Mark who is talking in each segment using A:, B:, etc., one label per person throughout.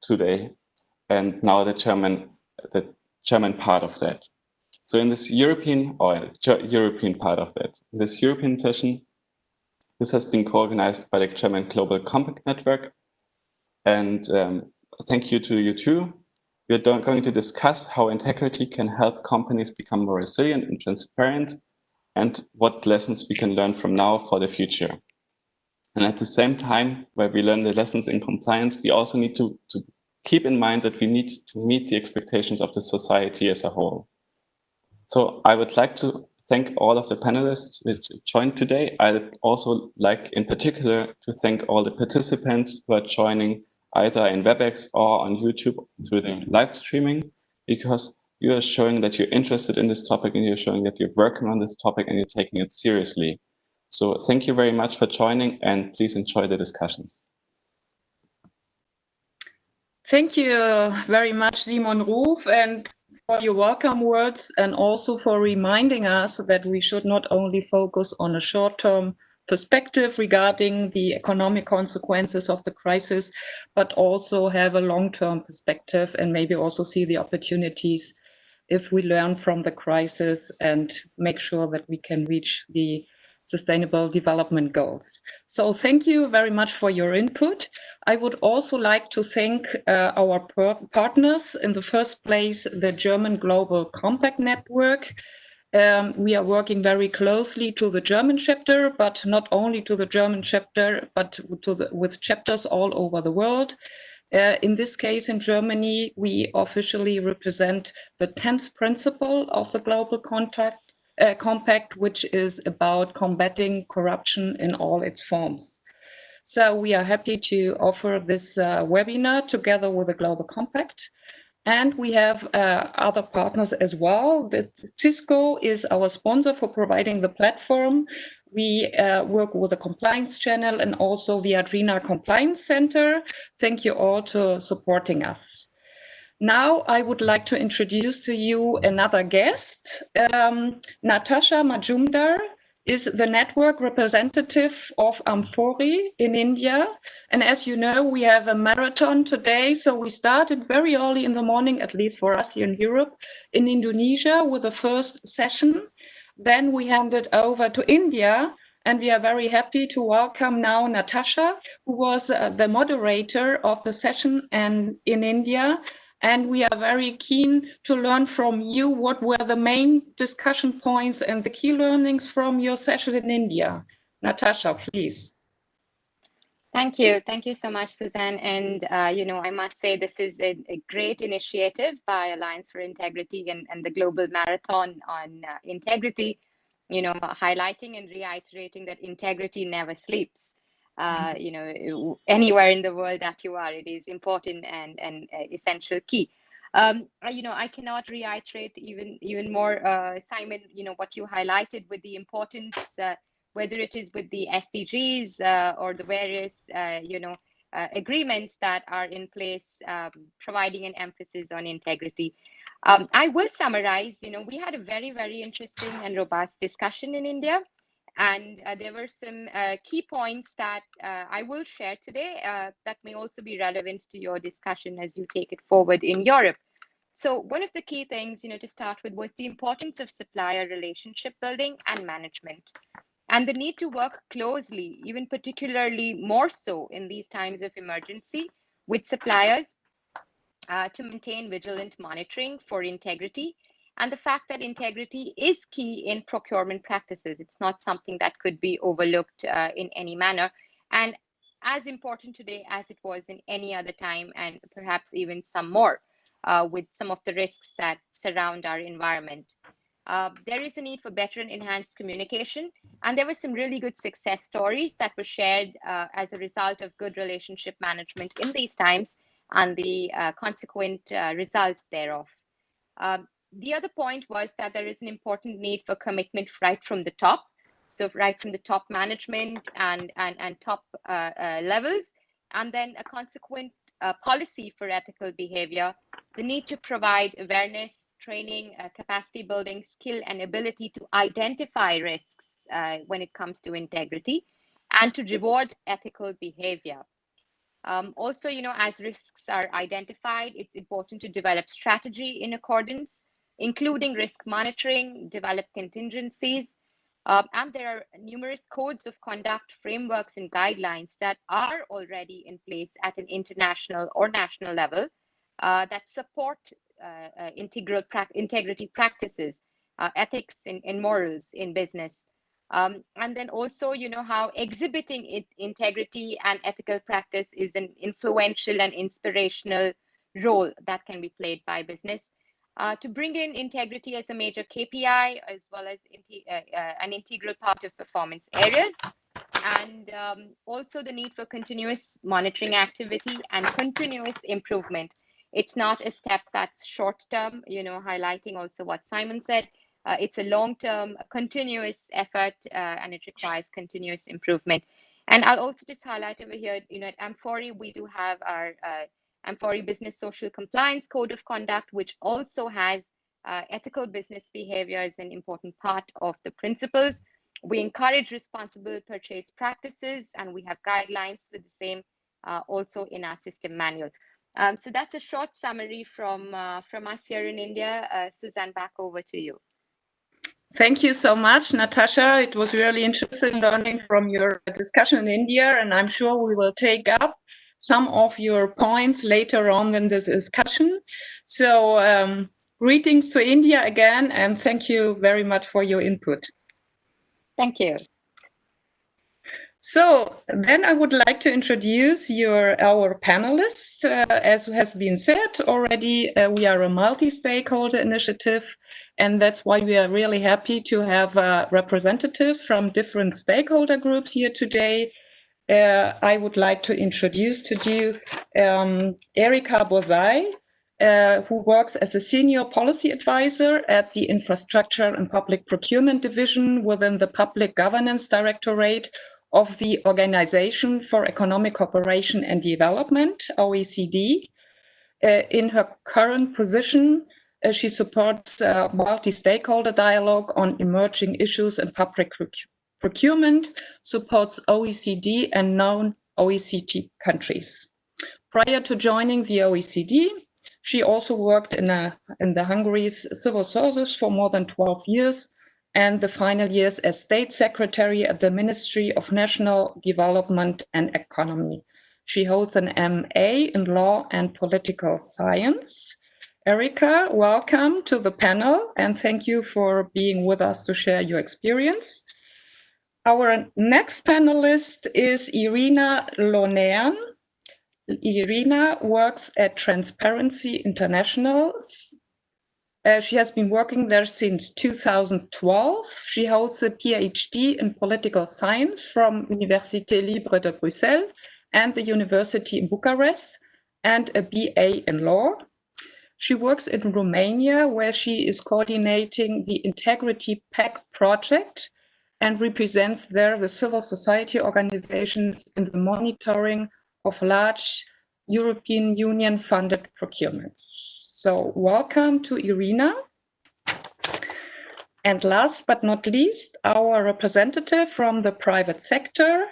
A: today, and now the German part of that. So in this European part of that, in this European session, this has been co-organized by the German Global Compact Network. And thank you to you too. We're going to discuss how integrity can help companies become more resilient and transparent, and what lessons we can learn from now for the future. And at the same time, where we learn the lessons in compliance, we also need to keep in mind that we need to meet the expectations of the society as a whole. So I would like to thank all of the panelists which joined today. I'd also like in particular to thank all the participants who are joining either in WebEx or on YouTube through the live streaming, because you are showing that you're interested in this topic and you're showing that you're working on this topic and you're taking it seriously. So thank you very much for joining, and please enjoy the discussions.
B: Thank you very much, Simon Ruf, and for your welcome words, and also for reminding us that we should not only focus on a short-term perspective regarding the economic consequences of the crisis, but also have a long-term perspective and maybe also see the opportunities if we learn from the crisis and make sure that we can reach the Sustainable Development Goals. So thank you very much for your input. I would also like to thank our partners. In the first place, the German Global Compact Network. We are working very closely to the German chapter, but not only to the German chapter, but with chapters all over the world. In this case, in Germany, we officially represent the 10th principle of the Global Compact, which is about combating corruption in all its forms. So we are happy to offer this webinar together with the Global Compact. And we have other partners as well. Cisco is our sponsor for providing the platform. We work with the compliance channel and also the Irina Compliance Center. Thank you all for supporting us. Now I would like to introduce to you another guest. Natasha Majumdar is the network representative of Amfori in India. And as you know, we have a marathon today. So we started very early in the morning, at least for us here in Europe, in Indonesia with the first session. Then we handed over to India, and we are very happy to welcome now Natasha, who was the moderator of the session in India. And we are very keen to learn from you what were the main discussion points and the key learnings from your session in India. Natasha, please.
C: Thank you. Thank you so much, Suzanne. And, I must say this is a great initiative by Alliance for Integrity and the Global Marathon on Integrity, highlighting and reiterating that integrity never sleeps. Anywhere in the world that you are, it is important and essential key. I cannot reiterate even more, Simon, what you highlighted with the importance, whether it is with the SDGs or the various, agreements that are in place, providing an emphasis on integrity. I will summarize, we had a very, very interesting and robust discussion in India. And there were some key points that I will share today that may also be relevant to your discussion as you take it forward in Europe. So one of the key things, to start with was the importance of supplier relationship building and management, and the need to work closely, even particularly more so in these times of emergency, with suppliers to maintain vigilant monitoring for integrity. And the fact that integrity is key in procurement practices. It's not something that could be overlooked in any manner. And as important today as it was in any other time, and perhaps even some more with some of the risks that surround our environment. There is a need for better and enhanced communication. And there were some really good success stories that were shared as a result of good relationship management in these times and the consequent results thereof. The other point was that there is an important need for commitment right from the top. So right from the top management and top levels, and then a consequent policy for ethical behavior, the need to provide awareness, training, capacity building, skill and ability to identify risks when it comes to integrity, and to reward ethical behavior. Also, as risks are identified, it's important to develop strategy in accordance, including risk monitoring, develop contingencies, and there are numerous codes of conduct, frameworks, and guidelines that are already in place at an international or national level that support integrity practices, ethics and morals in business. And then also, how exhibiting integrity and ethical practice is an influential and inspirational role that can be played by business. To bring in integrity as a major KPI, as well as an integral part of performance areas, and also the need for continuous monitoring activity and continuous improvement. It's not a step that's short term, highlighting also what Simon said. It's a long-term, continuous effort, and it requires continuous improvement. And I'll also just highlight over here, at Amphori, we do have our Amphori Business Social Compliance Code of Conduct, which also has ethical business behavior as an important part of the principles. We encourage responsible purchase practices, and we have guidelines for the same also in our system manual. So that's a short summary from us here in India. Suzanne, back over to you.
B: Thank you so much, Natasha. It was really interesting learning from your discussion in India, and I'm sure we will take up some of your points later on in this discussion. So greetings to India again, and thank you very much for your input.
C: Thank you.
B: So then I would like to introduce our panelists. As has been said already, we are a multi-stakeholder initiative, and that's why we are really happy to have representatives from different stakeholder groups here today. I would like to introduce to you Erika Bozai, who works as a senior policy advisor at the Infrastructure and Public Procurement Division within the Public Governance Directorate of the Organization for Economic Cooperation and Development, OECD. In her current position, she supports multi-stakeholder dialogue on emerging issues in public procurement, supports OECD and non-OECD countries. Prior to joining the OECD, she also worked in the Hungary's civil service for more than 12 years, and the final years as State Secretary at the Ministry of National Development and Economy. She holds an MA in Law and Political Science. Erika, welcome to the panel, and thank you for being with us to share your experience. Our next panelist is Irina Lonnaian. Irina works at Transparency International. She has been working there since 2012. She holds a PhD in political science from Université Libre de Bruxelles and the University in Bucharest, and a BA in law. She works in Romania, where she is coordinating the Integrity Pact project and represents there the civil society organizations in the monitoring of large European Union funded procurements. So welcome to Irina. And last but not least, our representative from the private sector,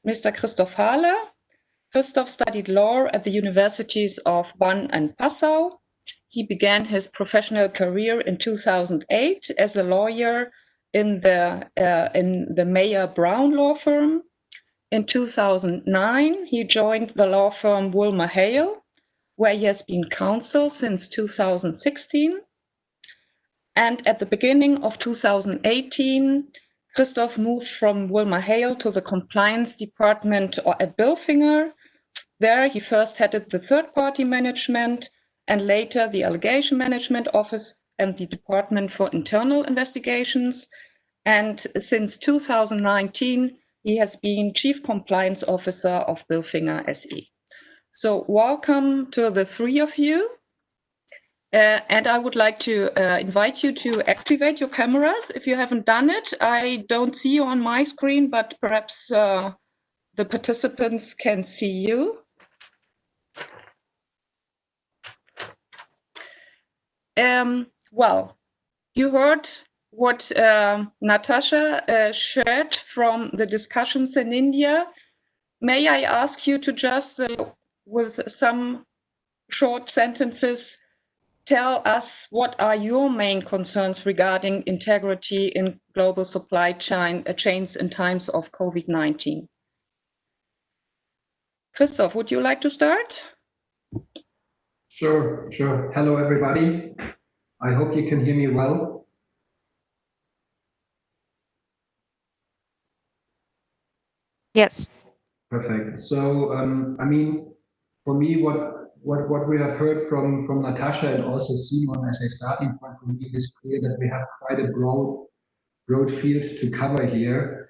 B: Mr. Christoph Hahle. Christoph studied law at the universities of Bonn and Passau. He began his professional career in 2008 as a lawyer in the Mayer Brown law firm. In 2009, he joined the law firm Wilmer Hale, where he has been counsel since 2016. And at the beginning of 2018, Christoph moved from Wilmer Hale to the compliance department at Bilfinger. There, he first headed the third-party management and later the allegation management office and the Department for Internal Investigations. And since 2019, he has been Chief Compliance Officer of Bilfinger SE. So welcome to the three of you. And I would like to invite you to activate your cameras if you haven't done it. I don't see you on my screen, but perhaps the participants can see you. Well, you heard what Natasha shared from the discussions in India. May I ask you to just with some short sentences, tell us what are your main concerns regarding integrity in global supply chains in times of COVID-19. Christoph, would you like to start?
D: Sure. Hello, everybody. I hope you can hear me well.
C: Yes.
D: Perfect. So, I mean, for me, what we have heard from Natasha and also Simon as a starting point for me, it is clear that we have quite a broad field to cover here.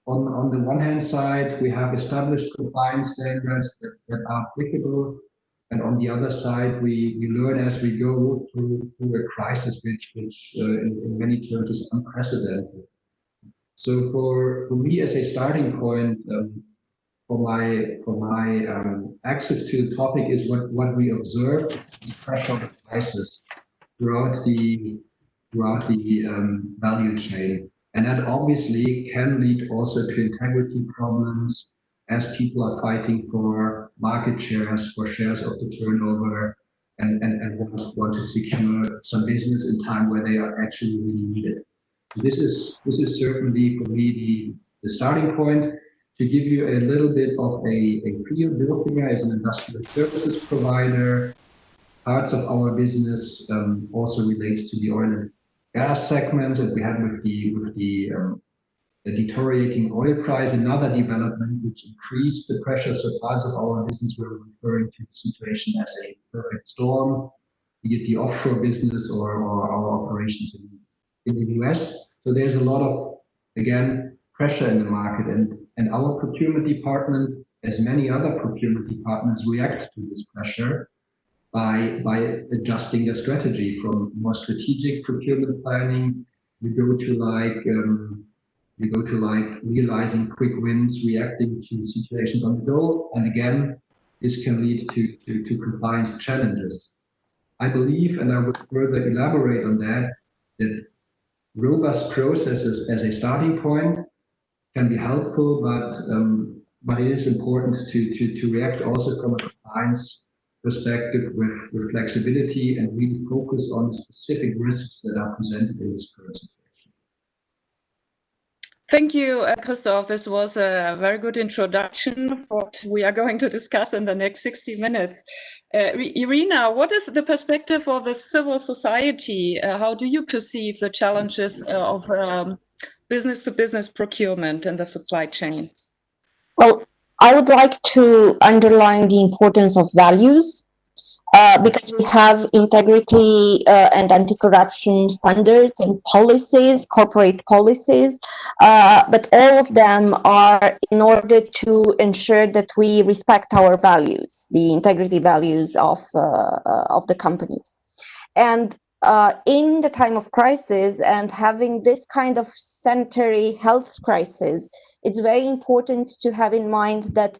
D: On the one hand side, we have established compliance standards that are applicable. And on the other side, we learn as we go through a crisis which in many terms is unprecedented. So for me as a starting point, for my access to the topic is what we observe is pressure of crisis throughout the value chain. And that obviously can lead also to integrity problems as people are fighting for market shares, for shares of the turnover, and want to secure some business in time where they are actually really needed. This is certainly for me the starting point. To give you a little bit of a feel, Bilfinger is an industrial services provider. Parts of our business also relates to the oil and gas segments that we had with the deteriorating oil price. Another development which increased the pressure. So parts of our business were referring to the situation as a perfect storm, be it the offshore business or our operations in the US. So there's a lot of, again, pressure in the market, and our procurement department, as many other procurement departments, react to this pressure by adjusting their strategy from more strategic procurement planning. We go to like realizing quick wins, reacting to situations on the go, and again, this can lead to compliance challenges. I believe, and I would further elaborate on that robust processes as a starting point can be helpful, but it is important to react also from a compliance perspective with flexibility and really focus on specific risks that are presented in this current situation.
B: Thank you, Christoph. This was a very good introduction of what we are going to discuss in the next 60 minutes. Irina, what is the perspective of the civil society? How do you perceive the challenges of business-to-business procurement in the supply chains?
E: Well, I would like to underline the importance of values. Because we have integrity and anti-corruption standards and policies, corporate policies, but all of them are in order to ensure that we respect our values, the integrity values of the companies. And in the time of crisis and having this kind of sanitary health crisis, it's very important to have in mind that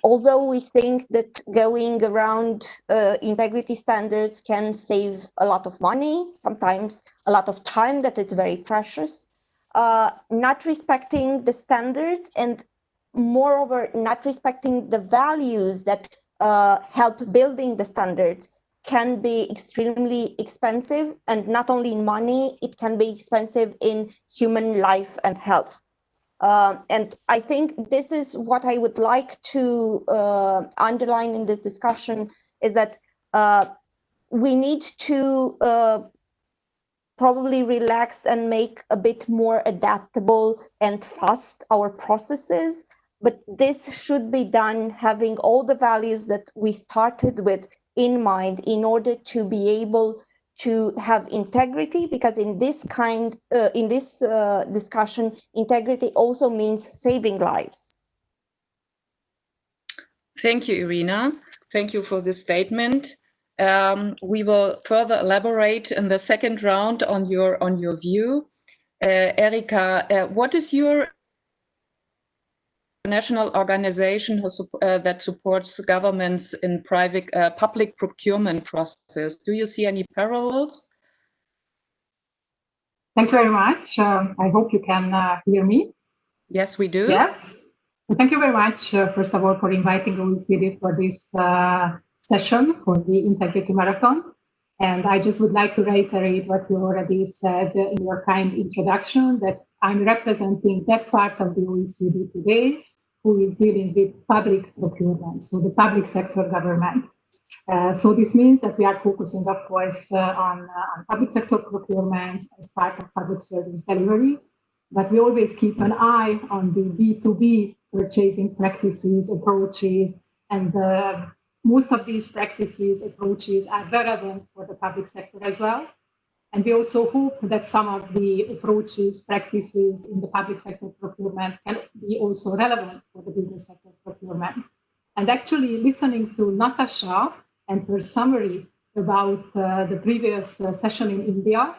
E: although we think that going around integrity standards can save a lot of money, sometimes a lot of time that it's very precious, not respecting the standards and moreover not respecting the values that help building the standards can be extremely expensive, and not only in money, it can be expensive in human life and health. And I think this is what I would like to underline in this discussion, is that we need to probably relax and make a bit more adaptable and fast our processes. But this should be done having all the values that we started with in mind in order to be able to have integrity, because in this discussion, integrity also means saving lives.
B: Thank you, Irina. Thank you for this statement. We will further elaborate in the second round on your view. Erika, what is your national organization that supports governments in public procurement process? Do you see any parallels?
F: Thank you very much. I hope you can hear me.
B: Yes, we do.
F: Yes. Thank you very much, first of all, for inviting OECD for this session for the Integrity Marathon. And I just would like to reiterate what you already said in your kind introduction, that I'm representing that part of the OECD today who is dealing with public procurement, so the public sector government. So this means that we are focusing, of course, on public sector procurement as part of public service delivery, but we always keep an eye on the B2B purchasing practices, approaches, and most of these practices, approaches are relevant for the public sector as well. And we also hope that some of the approaches, practices in the public sector procurement can be also relevant for the business sector procurement. And actually listening to Natasha and her summary about the previous session in India,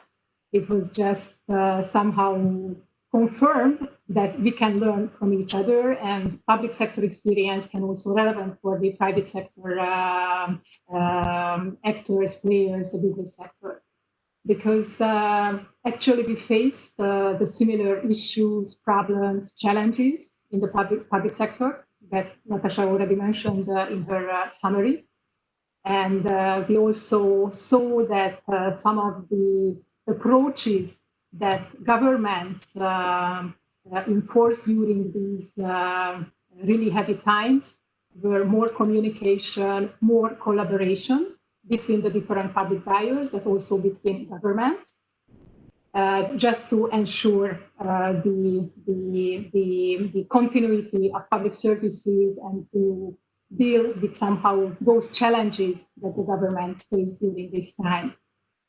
F: it was just somehow confirmed that we can learn from each other, and public sector experience can also relevant for the private sector actors, players, the business sector. Because actually we faced the similar issues, problems, challenges in the public sector that Natasha already mentioned in her summary. And we also saw that some of the approaches that governments enforced during these really heavy times were more communication, more collaboration between the different public buyers, but also between governments, just to ensure the continuity of public services and to deal with somehow those challenges that the government faced during this time.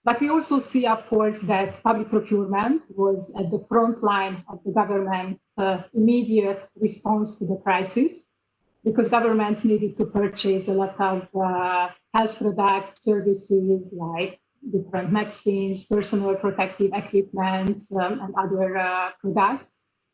F: But we also see, of course, that public procurement was at the front line of the government's immediate response to the crisis, because governments needed to purchase a lot of health products, services like different medicines, personal protective equipment, and other products.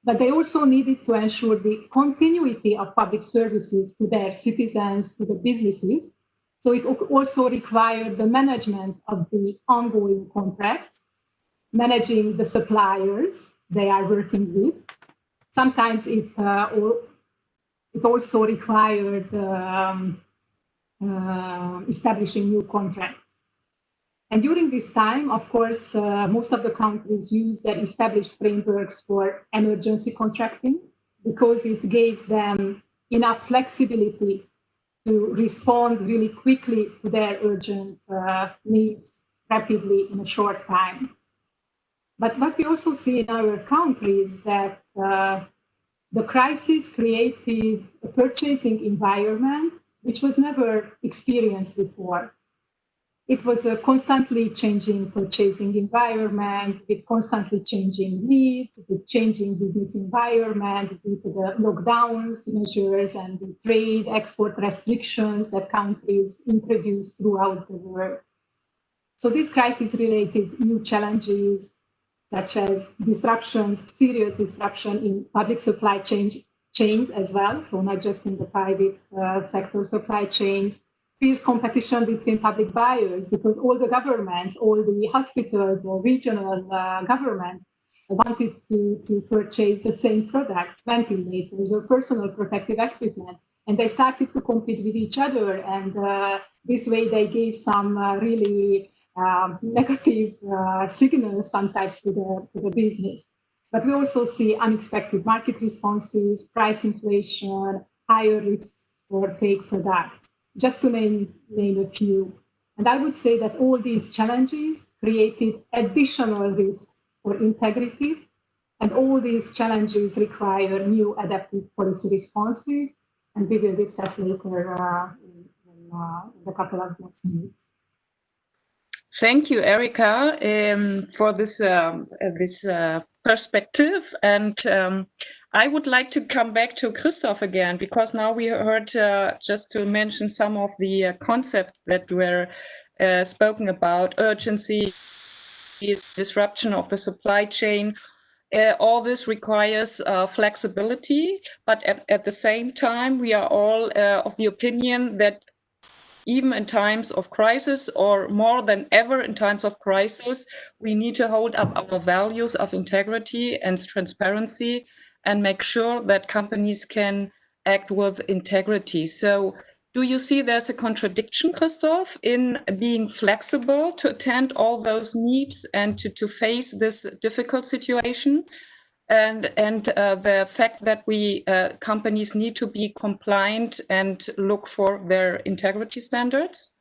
F: But they also needed to ensure the continuity of public services to their citizens, to the businesses. So it also required the management of the ongoing contracts, managing the suppliers they are working with. Sometimes it also required establishing new contracts. And during this time, of course, most of the countries used their established frameworks for emergency contracting because it gave them enough flexibility to respond really quickly to their urgent needs rapidly in a short time. But what we also see in our country is that the crisis created a purchasing environment which was never experienced before. It was a constantly changing purchasing environment with constantly changing needs, with changing business environment due to the lockdowns measures and the trade export restrictions that countries introduced throughout the world. So this crisis related new challenges such as disruptions, serious disruption in public supply chains as well. So not just in the private sector supply chains, fierce competition between public buyers because all the governments, all the hospitals or regional governments wanted to purchase the same products, ventilators or personal protective equipment. And they started to compete with each other. And this way they gave some really negative signals sometimes to the business. But we also see unexpected market responses, price inflation, higher risks for fake products, just to name a few. And I would say that all these challenges created additional risks for integrity, and all these challenges require new adaptive policy responses, and we will discuss later in a couple of next minutes.
B: Thank you, Erika, for this perspective. And I would like to come back to Christoph again, because now we heard, just to mention some of the concepts that were spoken about: urgency, disruption of the supply chain. All this requires flexibility, but at the same time, we are all of the opinion that even in times of crisis, or more than ever in times of crisis, we need to hold up our values of integrity and transparency and make sure that companies can act with integrity. So do you see there's a contradiction, Christoph, in being flexible to attend all those needs and to face this difficult situation? And the fact that companies need to be compliant and look for their integrity standards?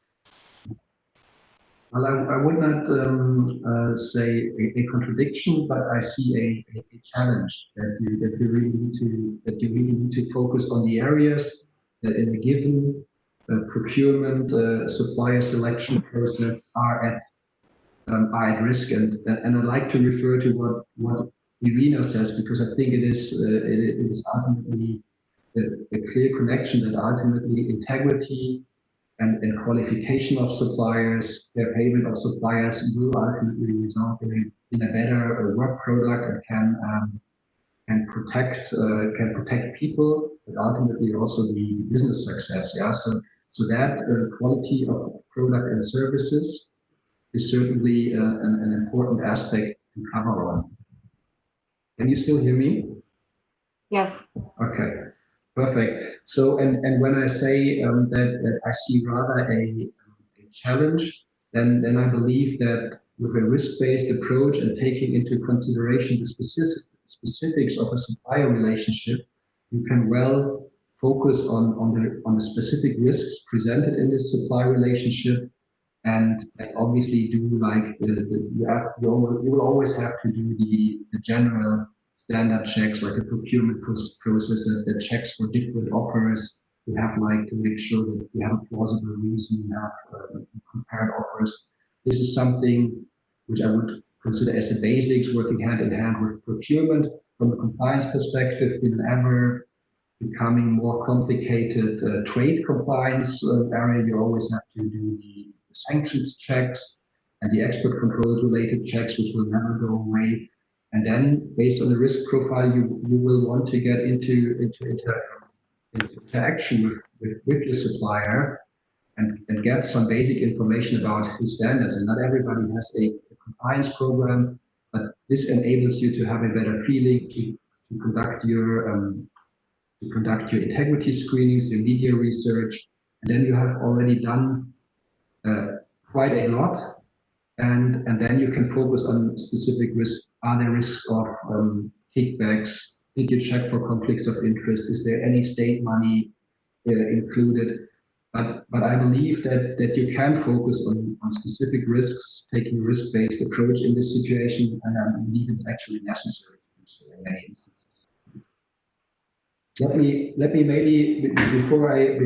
D: Well, I would not say a contradiction, but I see a challenge that you really need to focus on the areas that in a given procurement supplier selection process are at risk, and I'd like to refer to what Irina says, because I think it is ultimately a clear connection that ultimately integrity and qualification of suppliers, their payment of suppliers will ultimately result in a better work product and can protect people, but ultimately also the business success. Yeah, so that quality of product and services is certainly an important aspect to cover on. Can you still hear me?
F: Yeah.
D: Okay, perfect. So, and when I say that I see rather a challenge, then I believe that with a risk-based approach and taking into consideration the specifics of a supplier relationship, you can well focus on the specific risks presented in this supply relationship, and obviously do like you will always have to do the general standard checks, like a procurement process that checks for different offers. You have like to make sure that you have a plausible reason, you have compared offers. This is something which I would consider as the basics, working hand in hand with procurement. From a compliance perspective, in an ever becoming more complicated trade compliance area, you always have to do the sanctions checks and the export controls related checks, which will never go away. And then, based on the risk profile, you will want to get into interaction with your supplier and get some basic information about his standards. And not everybody has a compliance program, but this enables you to have a better feeling to conduct your integrity screenings, your media research, and then you have already done quite a lot, and then you can focus on specific risks. Are there risks of kickbacks? Did you check for conflicts of interest? Is there any state money included? But I believe that you can focus on specific risks, taking a risk-based approach in this situation, and I believe it's actually necessary to do so in many instances. Let me maybe before I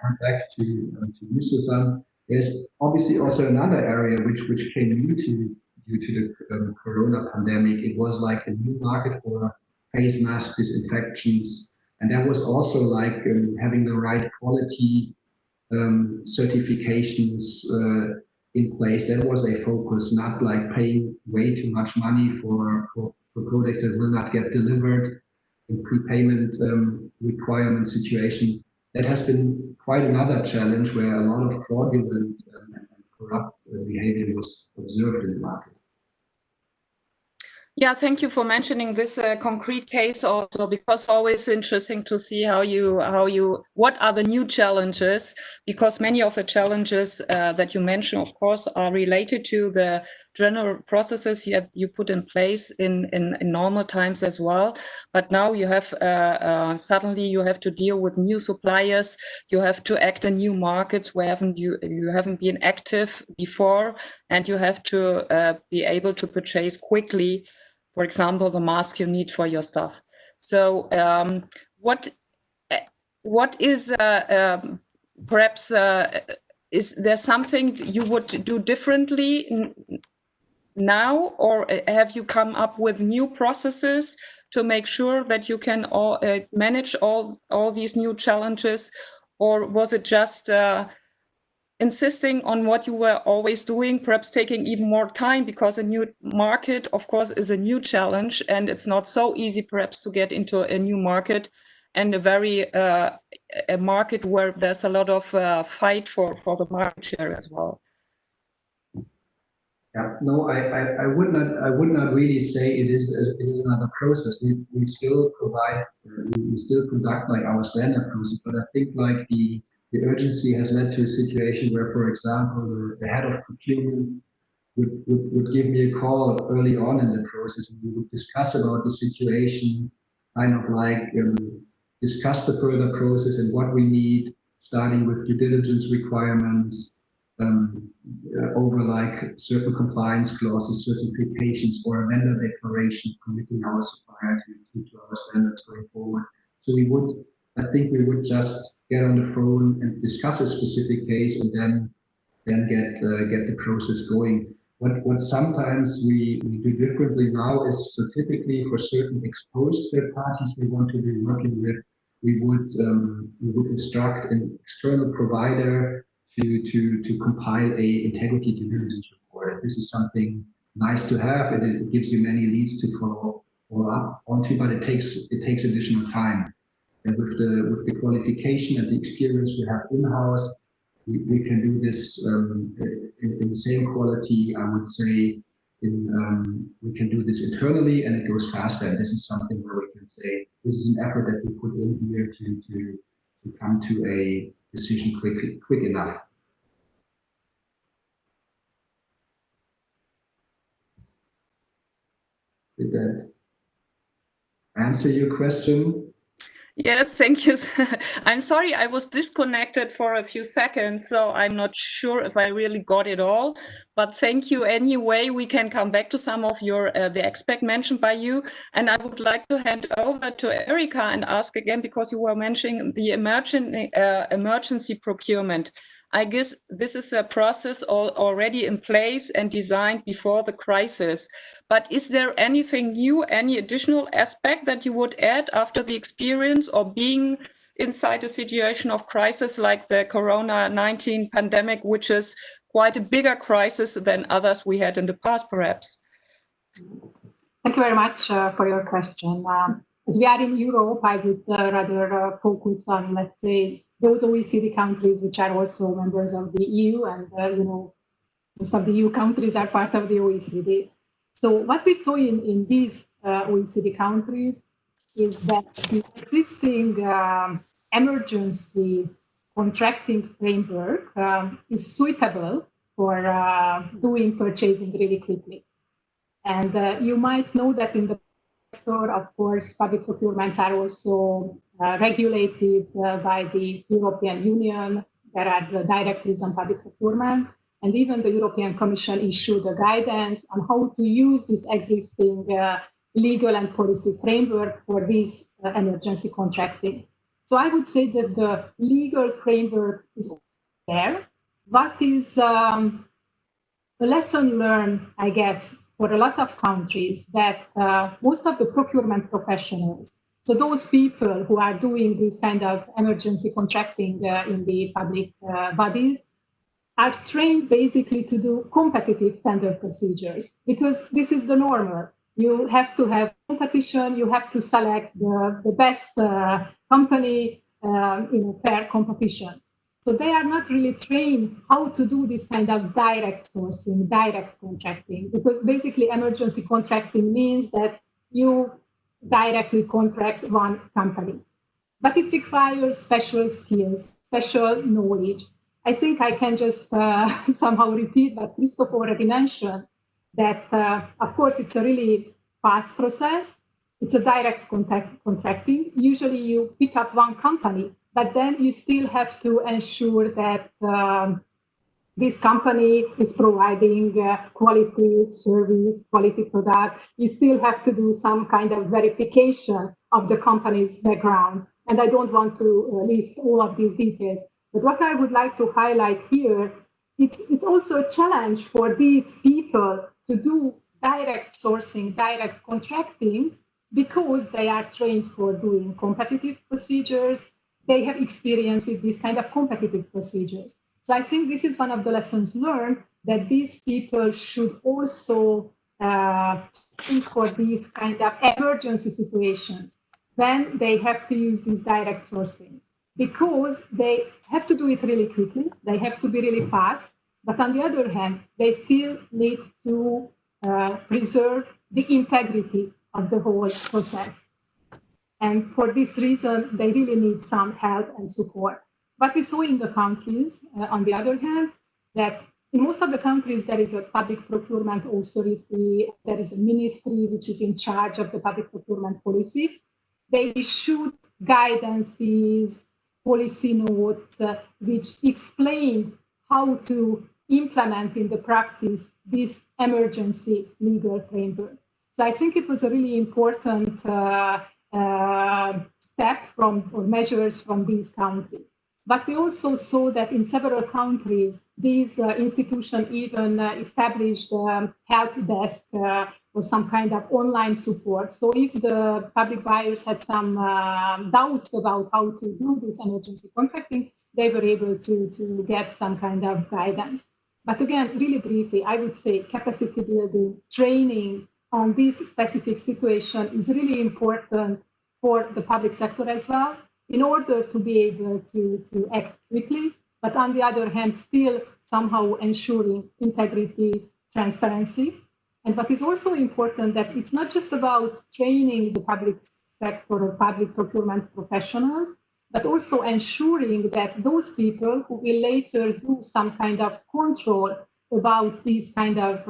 D: hand back to you, Susan. There's obviously also another area which came due to the Corona pandemic. It was like a new market for face mask disinfections, and that was also like having the right quality certifications in place. That was a focus, not like paying way too much money for products that will not get delivered in prepayment requirement situation. That has been quite another challenge where a lot of fraudulent and corrupt behavior was observed in the market.
B: Yeah, thank you for mentioning this concrete case also, because it's always interesting to see what are the new challenges, because many of the challenges that you mentioned, of course, are related to the general processes you put in place in normal times as well. But now you have suddenly you have to deal with new suppliers, you have to act in new markets where you haven't been active before, and you have to be able to purchase quickly, for example, the mask you need for your stuff. So what is perhaps is there something you would do differently now, or have you come up with new processes to make sure that you can manage all these new challenges, or was it just insisting on what you were always doing, perhaps taking even more time, because a new market, of course, is a new challenge, and it's not so easy perhaps to get into a new market, and a market where there's a lot of fight for the market share as well.
D: Yeah, no, I would not really say it is another process. We still provide, we still conduct like our standard process, but I think like the urgency has led to a situation where, for example, the head of procurement would give me a call early on in the process, and we would discuss about the situation, kind of like discuss the further process and what we need, starting with due diligence requirements, over like certain compliance clauses, certifications, or a vendor declaration committing our supplier to our standards going forward. So I think we would just get on the phone and discuss a specific case, and then get the process going. What sometimes we do differently now is, so typically for certain exposed third parties we want to be working with, we would instruct an external provider to compile a integrity due diligence report. This is something nice to have, and it gives you many leads to follow up onto, but it takes additional time. And with the qualification and the experience we have in-house, we can do this in the same quality, I would say. We can do this internally, and it goes faster. And this is something where we can say this is an effort that we put in here to come to a decision quick enough. Did that answer your question?
B: Yes, thank you. I'm sorry, I was disconnected for a few seconds, so I'm not sure if I really got it all. But thank you anyway. We can come back to some of your the aspect mentioned by you. And I would like to hand over to Erika and ask again, because you were mentioning the emergency procurement. I guess this is a process already in place and designed before the crisis. But is there anything new, any additional aspect that you would add after the experience or being inside a situation of crisis like the Corona-19 pandemic, which is quite a bigger crisis than others we had in the past, perhaps?
F: Thank you very much for your question. As we are in Europe, I would rather focus on, let's say, those OECD countries which are also members of the EU, and most of the EU countries are part of the OECD. So what we saw in these OECD countries is that the existing emergency contracting framework is suitable for doing purchasing really quickly. And you might know that in the sector, of course, public procurements are also regulated by the European Union. There are the directives on public procurement, and even the European Commission issued a guidance on how to use this existing legal and policy framework for this emergency contracting. So I would say that the legal framework is there. What is a lesson learned, I guess, for a lot of countries, that most of the procurement professionals, so those people who are doing this kind of emergency contracting in the public bodies, are trained basically to do competitive tender procedures, because this is the normal. You have to have competition, you have to select the best company in a fair competition. So they are not really trained how to do this kind of direct sourcing, direct contracting, because basically emergency contracting means that you directly contract one company. But it requires special skills, special knowledge. I think I can just somehow repeat what Christoph already mentioned, that of course it's a really fast process. It's a direct contracting. Usually you pick up one company, but then you still have to ensure that this company is providing quality service, quality product. You still have to do some kind of verification of the company's background. And I don't want to list all of these details. But what I would like to highlight here, it's also a challenge for these people to do direct sourcing, direct contracting, because they are trained for doing competitive procedures. They have experience with this kind of competitive procedures. So I think this is one of the lessons learned, that these people should also think for these kind of emergency situations when they have to use this direct sourcing, because they have to do it really quickly. They have to be really fast. But on the other hand, they still need to preserve the integrity of the whole process. And for this reason, they really need some help and support. But we saw in the countries, on the other hand, that in most of the countries, there is a public procurement authority, there is a ministry which is in charge of the public procurement policy. They issued guidances, policy notes, which explain how to implement in the practice this emergency legal framework. So I think it was a really important step from or measures from these countries. But we also saw that in several countries, these institutions even established help desk or some kind of online support. So if the public buyers had some doubts about how to do this emergency contracting, they were able to get some kind of guidance. But again, really briefly, I would say capacity building, training on this specific situation is really important for the public sector as well, in order to be able to act quickly, but on the other hand, still somehow ensuring integrity, transparency. And what is also important that it's not just about training the public sector or public procurement professionals, but also ensuring that those people who will later do some kind of control about these kind of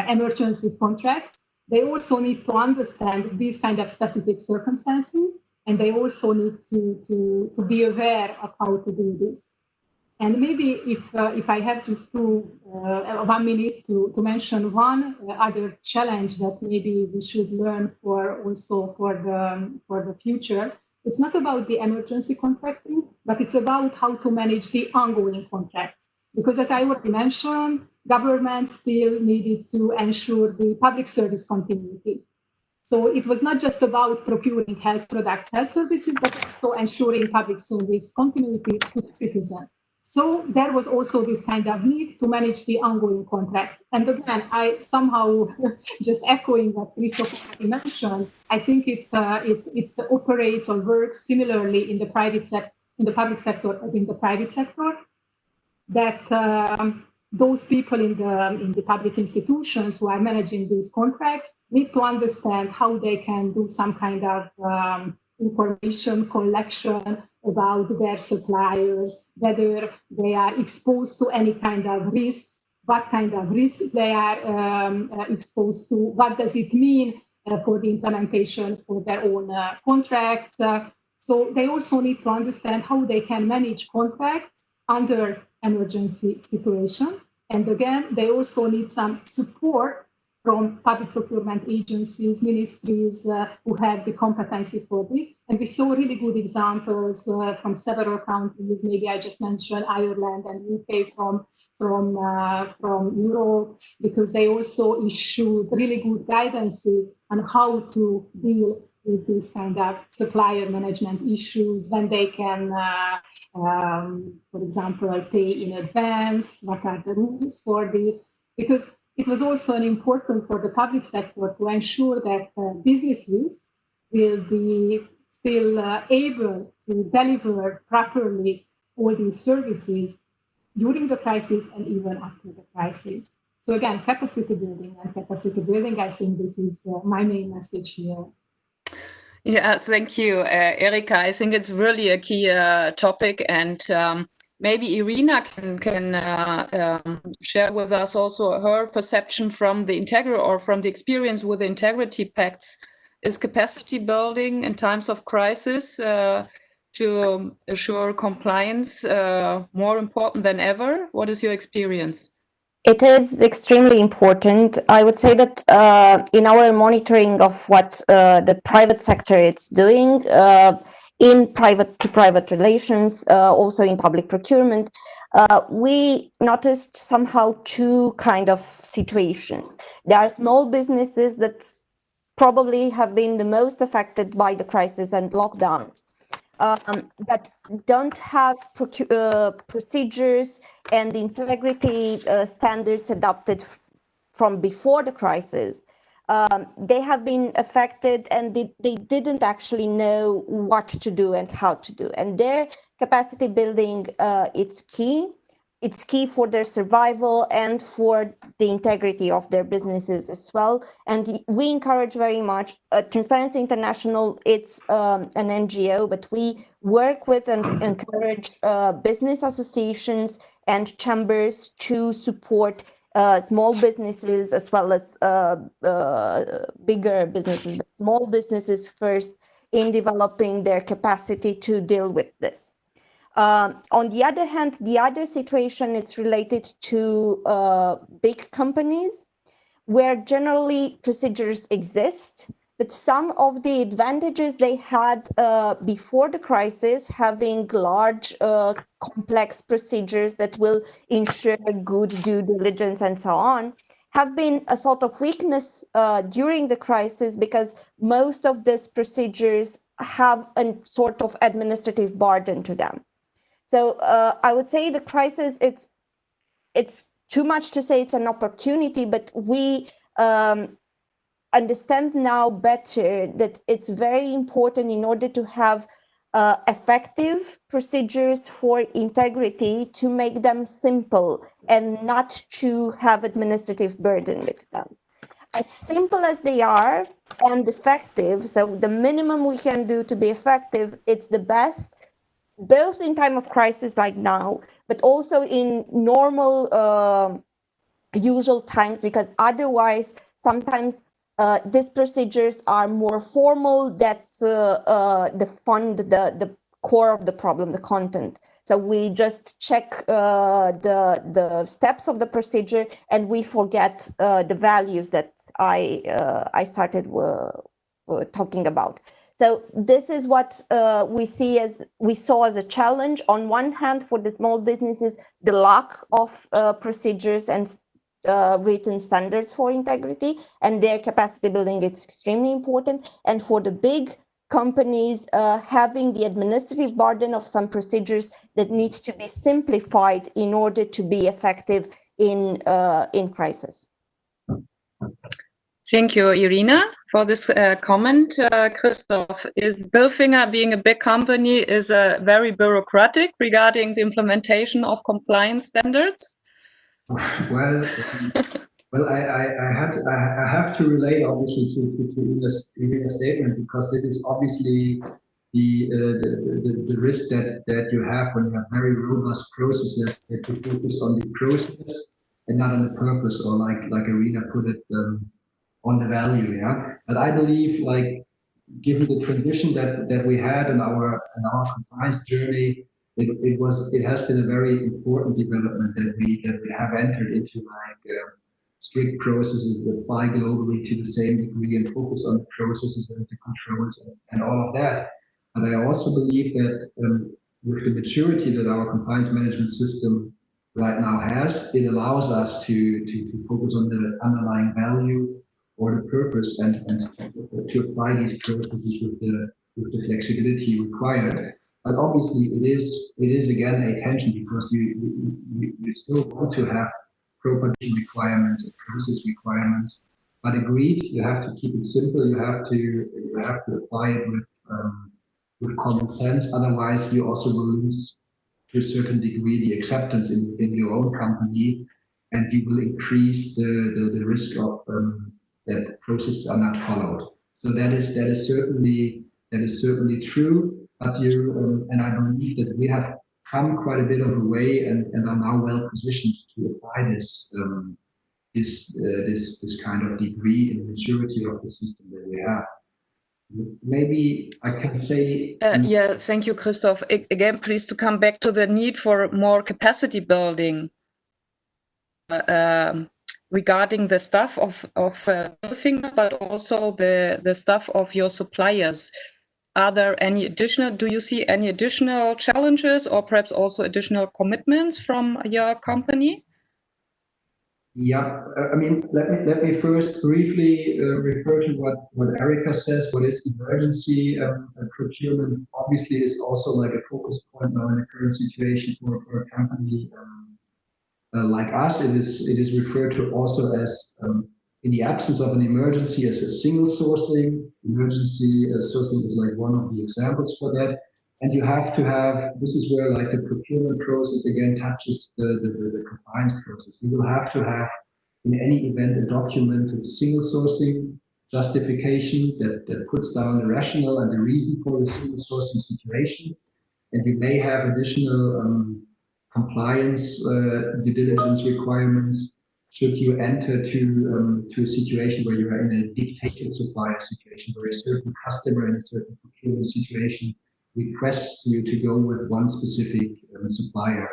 F: emergency contracts, they also need to understand these kind of specific circumstances, and they also need to be aware of how to do this. And maybe if I have just 1 minute to mention one other challenge that maybe we should learn for the future, it's not about the emergency contracting, but it's about how to manage the ongoing contracts. Because as I already mentioned, government still needed to ensure the public service continuity. So it was not just about procuring health products, health services, but also ensuring public service continuity to the citizens. So there was also this kind of need to manage the ongoing contract. And again, I somehow just echoing what Christopher mentioned, I think it operates or works similarly in the private sector, in the public sector as in the private sector. That those people in the public institutions who are managing these contracts need to understand how they can do some kind of information collection about their suppliers, whether they are exposed to any kind of risks, what kind of risks they are exposed to, what does it mean for the implementation for their own contracts. So they also need to understand how they can manage contracts under emergency situation. And again, they also need some support from public procurement agencies, ministries who have the competency for this. And we saw really good examples from several countries. Maybe I just mentioned Ireland and UK from Europe, because they also issued really good guidances on how to deal with these kind of supplier management issues, when they can, for example, pay in advance, what are the rules for this? Because it was also important for the public sector to ensure that businesses will be still able to deliver properly all these services during the crisis and even after the crisis. So again, capacity building, I think this is my main message here.
B: Yeah, thank you, Erika. I think it's really a key topic, and maybe Irina can share with us also her perception from the from the experience with the integrity pacts. Is capacity building in times of crisis to assure compliance more important than ever? What is your experience?
E: It is extremely important. I would say that in our monitoring of what the private sector is doing in private-to-private relations, also in public procurement, we noticed somehow two kind of situations. There are small businesses that probably have been the most affected by the crisis and lockdowns, that don't have procedures and integrity standards adopted from before the crisis. They have been affected, and they didn't actually know what to do and how to do. And their capacity building, it's key it's key for their survival and for the integrity of their businesses as well. And we encourage very much Transparency International. It's an NGO, but we work with and encourage business associations and chambers to support small businesses as well as bigger businesses, but small businesses first in developing their capacity to deal with this. On the other hand, the other situation is related to big companies where generally procedures exist, but some of the advantages they had before the crisis, having large, complex procedures that will ensure good due diligence and so on, have been a sort of weakness during the crisis because most of these procedures have a sort of administrative burden to them. So I would say the crisis, it's too much to say it's an opportunity, but we understand now better that it's very important in order to have effective procedures for integrity to make them simple and not to have administrative burden with them. As simple as they are and effective, so the minimum we can do to be effective, it's the best, both in time of crisis like now, but also in normal, usual times, because otherwise sometimes these procedures are more formal that fund the core of the problem, the content. So we just check the steps of the procedure and we forget the values that I started talking about. So this is what we saw as a challenge. On one hand, for the small businesses, the lack of procedures and written standards for integrity, and their capacity building is extremely important. And for the big companies, having the administrative burden of some procedures that need to be simplified in order to be effective in crisis.
B: Thank you, Irina, for this comment. Christoph, is Bilfinger, being a big company, is very bureaucratic regarding the implementation of compliance standards?
D: Well, I have to relate obviously to Irina's statement, because this is obviously the risk that you have when you have very robust processes, that you focus on the process and not on the purpose, or like Irina put it, on the value. Yeah, but I believe, like, given the transition that we had in our compliance journey, it has been a very important development that we have entered into, like strict processes that apply globally to the same degree and focus on the processes and the controls and all of that. But I also believe that with the maturity that our compliance management system right now has, it allows us to focus on the underlying value or the purpose, and to apply these processes with the flexibility required. But obviously, it is again a tension, because you still want to have property requirements and process requirements. But agreed, you have to keep it simple. You have to apply it with common sense. Otherwise, you also will lose, to a certain degree, the acceptance in your own company, and you will increase the risk of that processes are not followed. So that is certainly true. But and I believe that we have come quite a bit of a way and are now well positioned to apply this kind of degree in the maturity of the system that we have. Maybe I can say.
B: Yeah, thank you, Christoph. Again, please to come back to the need for more capacity building. Regarding the staff of Bilfinger, but also the staff of your suppliers. Are there any additional, do you see any additional challenges or perhaps also additional commitments from your company?
D: Yeah, I mean, let me first briefly refer to what Erika says. What is emergency procurement? Obviously, is also like a focus point now in the current situation for a company like us. It is referred to also as, in the absence of an emergency, as a single sourcing. Emergency sourcing is like one of the examples for that. And you have to have, this is where like the procurement process again touches the compliance process. You will have to have in any event a documented single sourcing justification that puts down the rationale and the reason for the single sourcing situation. And you may have additional compliance due diligence requirements should you enter to a situation where you are in a dictated supplier situation, where a certain customer in a certain procurement situation requests you to go with one specific supplier.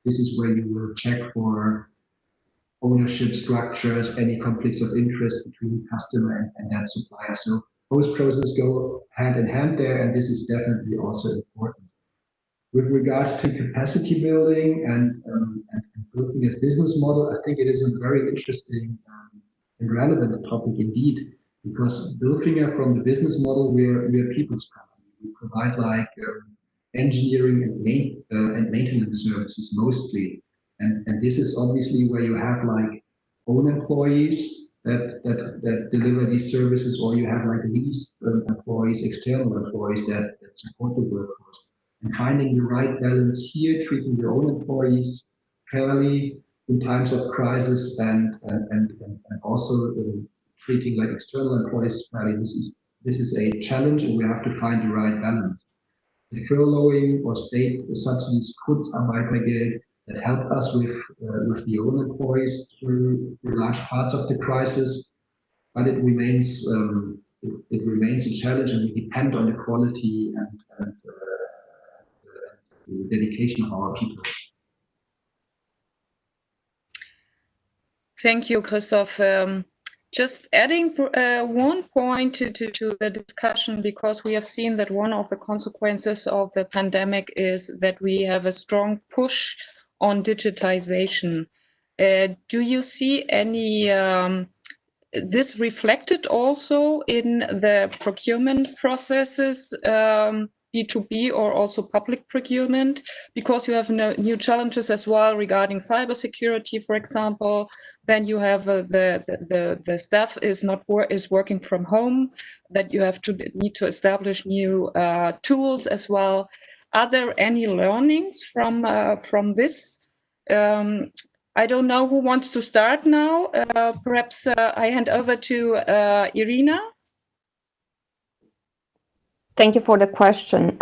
D: This is where you will check for ownership structures, any conflicts of interest between the customer and that supplier. So both processes go hand in hand there, and this is definitely also important. With regards to capacity building and building this business model, I think it is a very interesting and relevant topic indeed, because Bilfinger, from the business model, we're a people's company. We provide like engineering and maintenance services mostly, and this is obviously where you have like own employees that deliver these services, or you have like leased employees, external employees that support the workforce. And finding the right balance here, treating your own employees fairly in times of crisis, and also treating like external employees fairly. This is a challenge, and we have to find the right balance. The furloughing or state subsidies, Kurzarbeitergeld, that help us with the own employees through large parts of the crisis, but it remains it remains a challenge, and we depend on the quality and the dedication of our people.
B: Thank you, Christoph. Just adding one point to the discussion, because we have seen that one of the consequences of the pandemic is that we have a strong push on digitalization. Do you see any this reflected also in the procurement processes, B2B or also public procurement, because you have new challenges as well regarding cybersecurity, for example. Then you have the staff is working from home, that you have to need to establish new tools as well. Are there any learnings from this? I don't know who wants to start now. Perhaps I hand over to Irina.
E: Thank you for the question.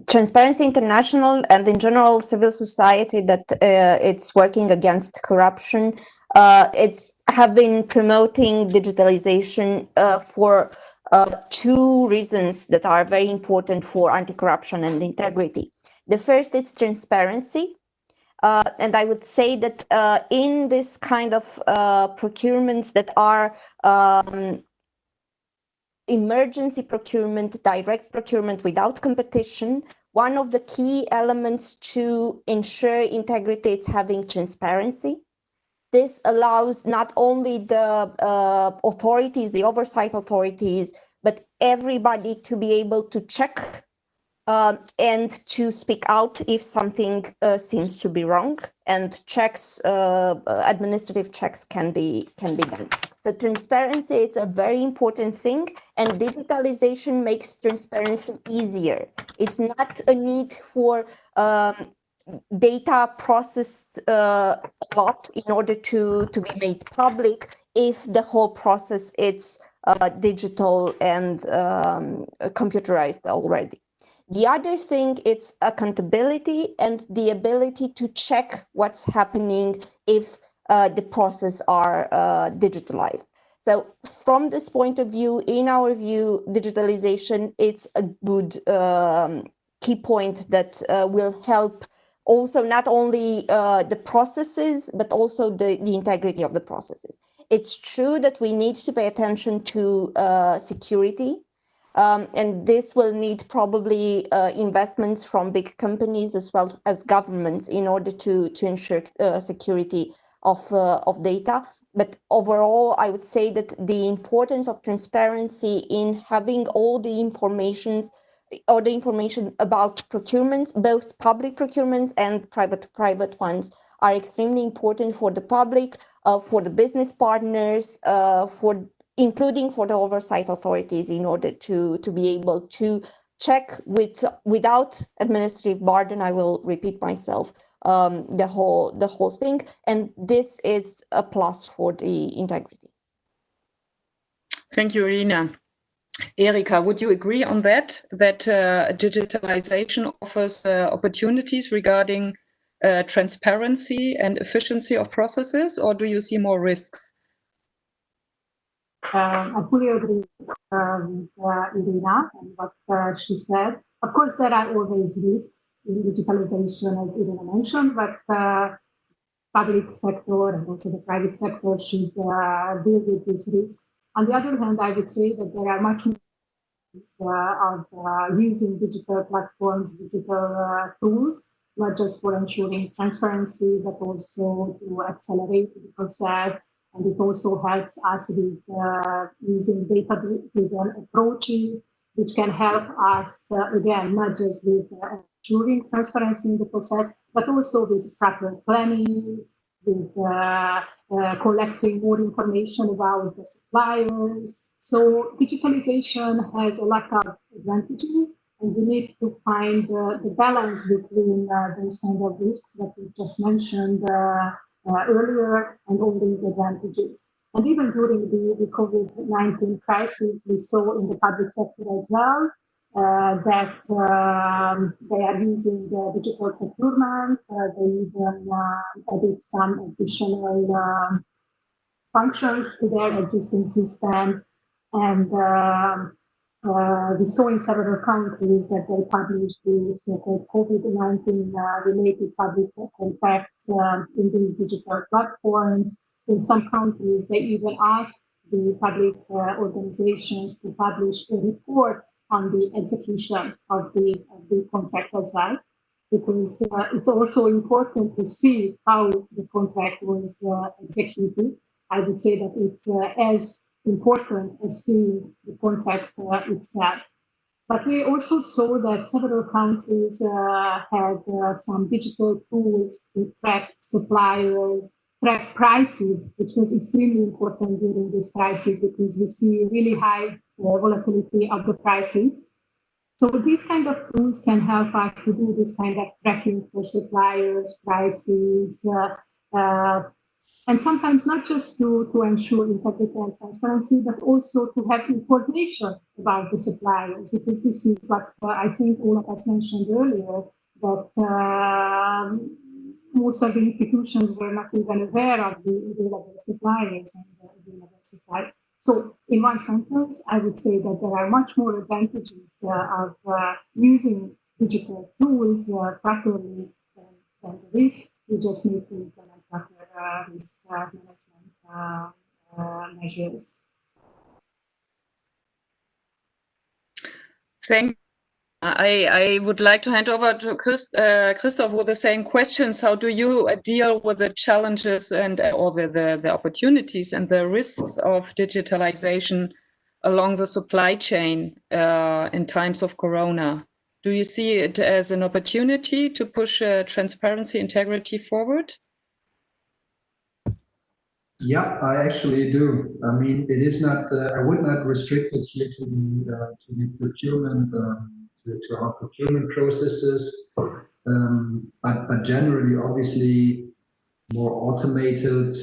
E: Transparency International and in general civil society that it's working against corruption, it's have been promoting digitalization for two reasons that are very important for anti-corruption and integrity. The first is transparency. And I would say that in this kind of procurements that are emergency procurement, direct procurement without competition, one of the key elements to ensure integrity is having transparency. This allows not only the authorities, the oversight authorities, but everybody to be able to check and to speak out if something seems to be wrong, and checks, administrative checks can be done. So transparency is a very important thing, and digitalization makes transparency easier. It's not a need for data processed a lot in order to be made public if the whole process is digital and computerized already. The other thing is accountability and the ability to check what's happening if the process are digitalized. So from this point of view, in our view, digitalization is a good key point that will help also not only the processes, but also the integrity of the processes. It's true that we need to pay attention to security. And this will need probably investments from big companies as well as governments in order to ensure security of data. But overall, I would say that the importance of transparency in having all the information about procurements, both public procurements and private ones, are extremely important for the public, for the business partners, including for the oversight authorities, in order to be able to check without administrative burden. I will repeat myself, the whole thing, and this is a plus for the integrity.
B: Thank you, Irina. Erika, would you agree on that digitalization offers opportunities regarding transparency and efficiency of processes, or do you see more risks?
F: I fully agree with Irina and what she said. Of course, there are always risks in digitalization, as Irina mentioned, but public sector and also the private sector should deal with this risk. On the other hand, I would say that there are much more of using digital platforms, digital tools, not just for ensuring transparency, but also to accelerate the process. And it also helps us with using data-driven approaches, which can help us, again, not just with ensuring transparency in the process, but also with proper planning, with collecting more information about the suppliers. So digitalization has a lot of advantages, and we need to find the balance between those kind of risks that we just mentioned earlier and all these advantages. And even during the COVID-19 crisis, we saw in the public sector as well that they are using digital procurement. They even added some additional functions to their existing systems. And we saw in several countries that they published the so-called COVID-19 related public contracts in these digital platforms. In some countries, they even asked the public organizations to publish a report on the execution of the contract as well, because it's also important to see how the contract was executed. I would say that it's as important as seeing the contract itself. But we also saw that several countries had some digital tools to track suppliers, track prices, which was extremely important during this crisis because we see really high volatility of the prices. So these kind of tools can help us to do this kind of tracking for suppliers, prices, and sometimes not just to ensure integrity and transparency, but also to have information about the suppliers, because this is what I think all of us mentioned earlier, that most of the institutions were not even aware of the available suppliers and the available supplies. So in one sentence, I would say that there are much more advantages of using digital tools properly than the risk. We just need to implement proper risk management measures.
B: Thank you. I would like to hand over to Christoph with the same questions. How do you deal with the challenges and or the opportunities and the risks of digitalization along the supply chain in times of Corona? Do you see it as an opportunity to push transparency, integrity forward?
D: Yeah, I actually do. I mean, it is not. I would not restrict it here to the procurement, to our procurement processes, but generally, obviously, more automated,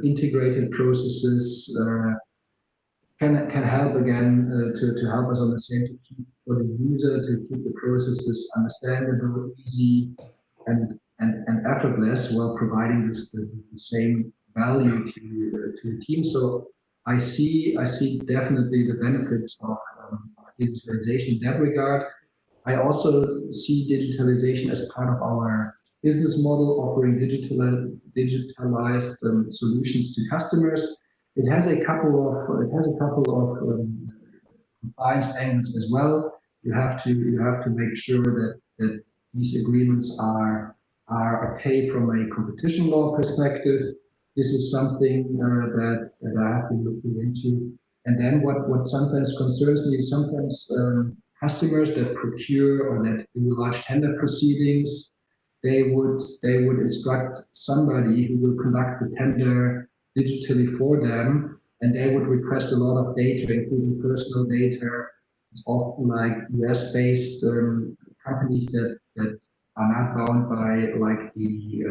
D: integrated processes can help again to help us on the same to keep for the user to keep the processes understandable, easy, and effortless, while providing the same value to the team. So I see definitely the benefits of digitalization in that regard. I also see digitalization as part of our business model, offering digitalized solutions to customers. It has a couple of compliance angles as well. You have to make sure that these agreements are okay from a competition law perspective. This is something that I have been looking into. And then what sometimes concerns me is sometimes customers that procure or that do large tender proceedings, they would instruct somebody who will conduct the tender digitally for them, and they would request a lot of data, including personal data, It's often like US-based companies that are not bound by like the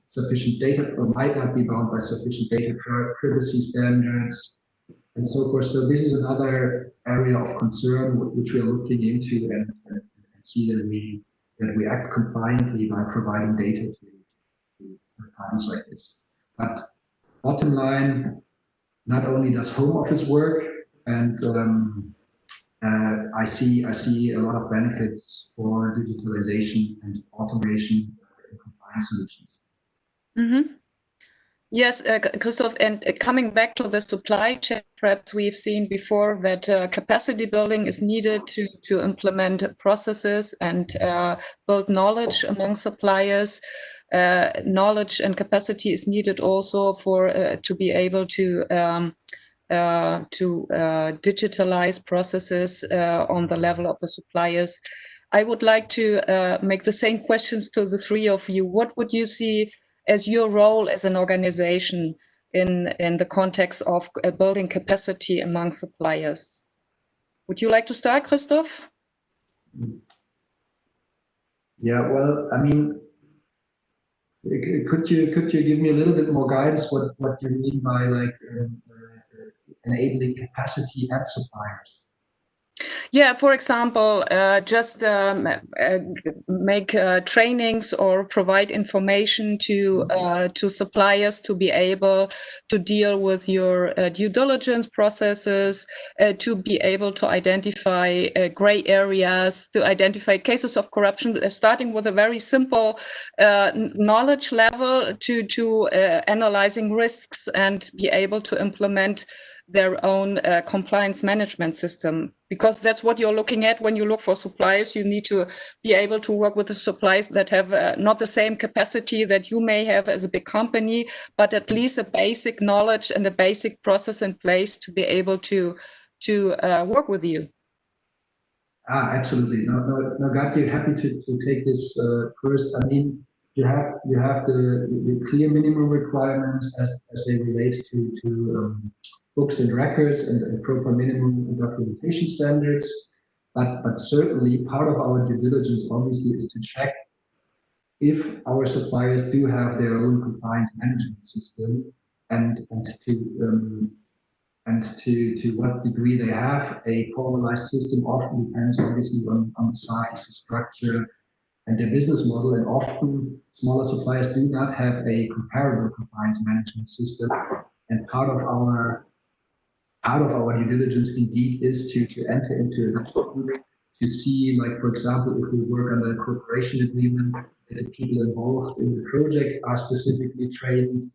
D: sufficient data, or might not be bound by sufficient data privacy standards and so forth. So this is another area of concern which we are looking into and see that we act compliantly by providing data to parties like this. But bottom line, not only does home office work, and I see a lot of benefits for digitalization and automation in compliance solutions.
B: Mm-hmm. Yes, Christoph, and coming back to the supply chain traps, we've seen before that capacity building is needed to implement processes and build knowledge among suppliers. Knowledge and capacity is needed also for to be able to digitalize processes on the level of the suppliers. I would like to make the same questions to the three of you. What would you see as your role as an organization in the context of building capacity among suppliers? Would you like to start, Christoph?
D: Yeah, well, I mean, could you give me a little bit more guidance what you mean by like enabling capacity at suppliers?
B: Yeah, for example, just make trainings or provide information to suppliers to be able to deal with your due diligence processes, to be able to identify gray areas, to identify cases of corruption, starting with a very simple knowledge level to analyzing risks and be able to implement their own compliance management system, because that's what you're looking at when you look for suppliers. You need to be able to work with the suppliers that have not the same capacity that you may have as a big company, but at least a basic knowledge and a basic process in place to be able to work with you.
D: Absolutely. No, Gatti, happy to take this first. I mean, you have the clear minimum requirements as they relate to books and records and proper minimum documentation standards. But certainly part of our due diligence obviously is to check if our suppliers do have their own compliance management system and to what degree they have a formalized system. Often depends obviously on the size, the structure, and their business model. And often smaller suppliers do not have a comparable compliance management system. And part of our due diligence indeed is to enter into a to see, like, for example, if we work on a cooperation agreement, that the people involved in the project are specifically trained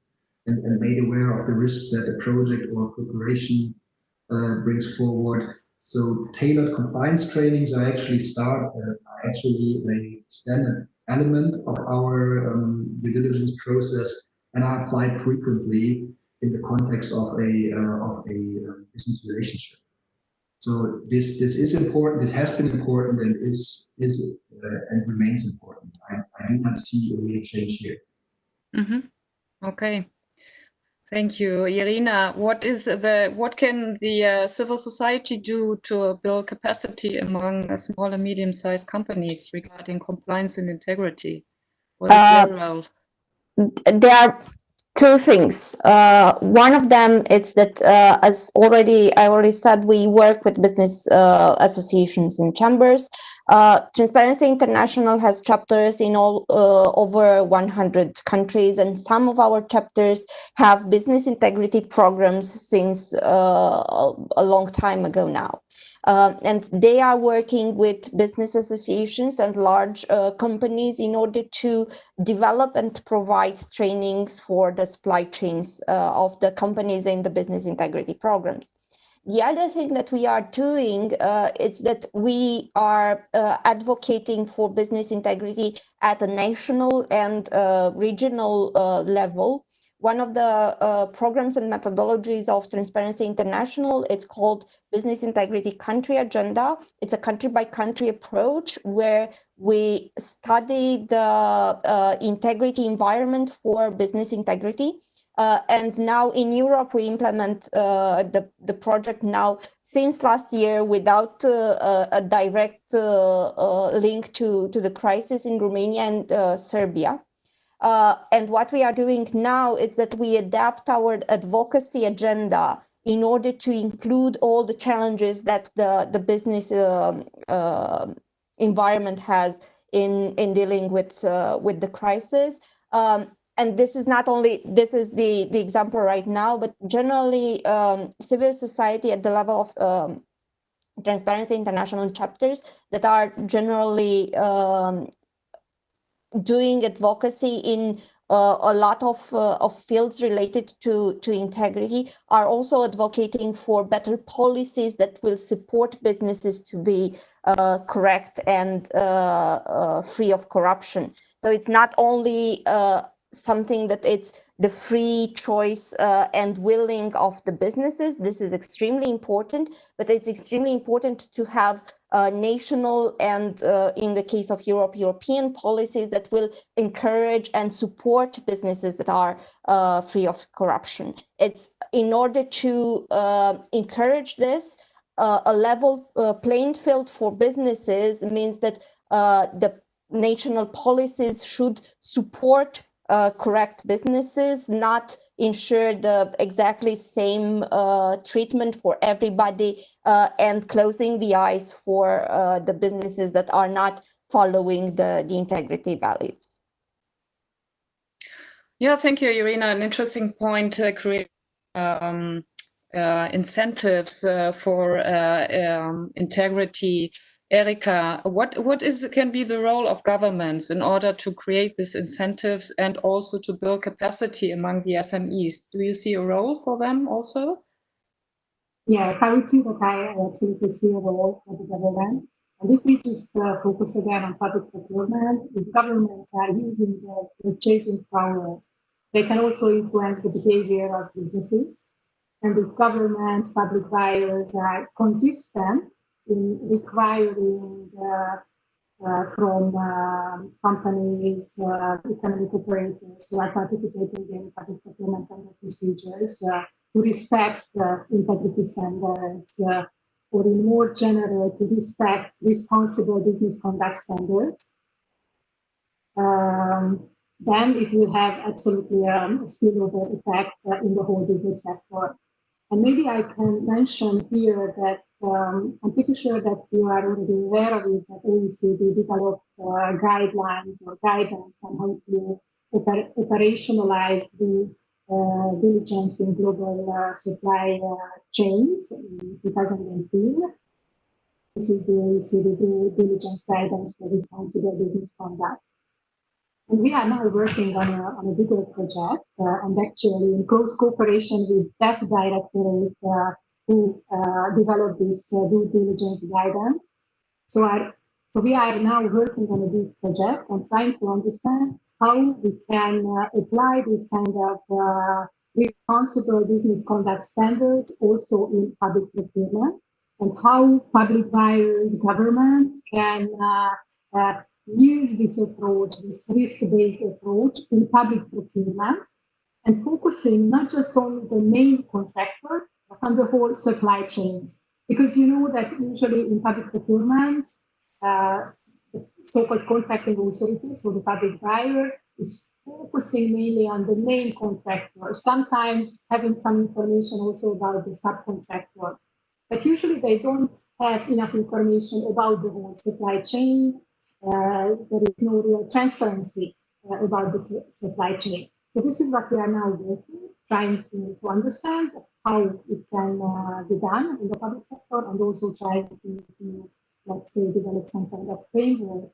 D: and made aware of the risk that a project or cooperation brings forward. So tailored compliance trainings are actually a standard element of our due diligence process and are applied frequently in the context of a business relationship. So this is important. This has been important and is and remains important. I do not see a real change here.
B: Mm-hmm. Okay. Thank you, Irina. What can the civil society do to build capacity among small and medium-sized companies regarding compliance and integrity? What is their role?
E: There are two things. One of them is that, as I already said, we work with business associations and chambers. Transparency International has chapters in all over 100 countries, and some of our chapters have business integrity programs since a long time ago now. And they are working with business associations and large companies in order to develop and provide trainings for the supply chains of the companies in the business integrity programs. The other thing that we are doing is that we are advocating for business integrity at a national and regional level. One of the programs and methodologies of Transparency International, it's called Business Integrity Country Agenda. It's a country-by-country approach where we study the integrity environment for business integrity. And now in Europe, we implement the project now since last year without a direct link to the crisis in Romania and Serbia. And what we are doing now is that we adapt our advocacy agenda in order to include all the challenges that the business environment has in dealing with the crisis. And this is not only, this is the example right now, but generally civil society at the level of Transparency International chapters that are generally doing advocacy in a lot of fields related to integrity are also advocating for better policies that will support businesses to be correct and free of corruption. So it's not only something that it's the free choice and willing of the businesses. This is extremely important, but it's extremely important to have national and, in the case of Europe, European policies that will encourage and support businesses that are free of corruption. It's in order to encourage this, a level playing field for businesses means that the national policies should support correct businesses, not ensure the exactly same treatment for everybody and closing the eyes for the businesses that are not following the integrity values.
B: Yeah, thank you, Irina. An interesting point, create incentives for integrity. Erika, what can be the role of governments in order to create these incentives and also to build capacity among the SMEs? Do you see a role for them also?
F: Yes, I would say that I absolutely see a role for the government. And if we just focus again on public procurement, if governments are using their purchasing power, they can also influence the behavior of businesses. And if governments, public buyers are consistent in requiring from companies, economic operators who are participating in public procurement and procedures to respect integrity standards, or in more general, to respect responsible business conduct standards, then it will have absolutely a spillover effect in the whole business sector. And maybe I can mention here that I'm pretty sure that you are already aware of it, that OECD developed guidelines or guidance on how to operationalize the diligence in global supply chains in 2018. This is the OECD diligence guidance for responsible business conduct. And we are now working on a bigger project, and actually in close cooperation with that directorate who developed this due diligence guidance. So we are now working on a big project and trying to understand how we can apply this kind of responsible business conduct standards also in public procurement, and how public buyers, governments can use this approach, this risk-based approach in public procurement, and focusing not just on the main contractor, but on the whole supply chains. Because you know that usually in public procurement, the so-called contracting authorities, so the public buyer, is focusing mainly on the main contractor, sometimes having some information also about the subcontractor. But usually they don't have enough information about the whole supply chain. There is no real transparency about the supply chain. So this is what we are now working, trying to understand how it can be done in the public sector, and also trying to let's say, develop some kind of framework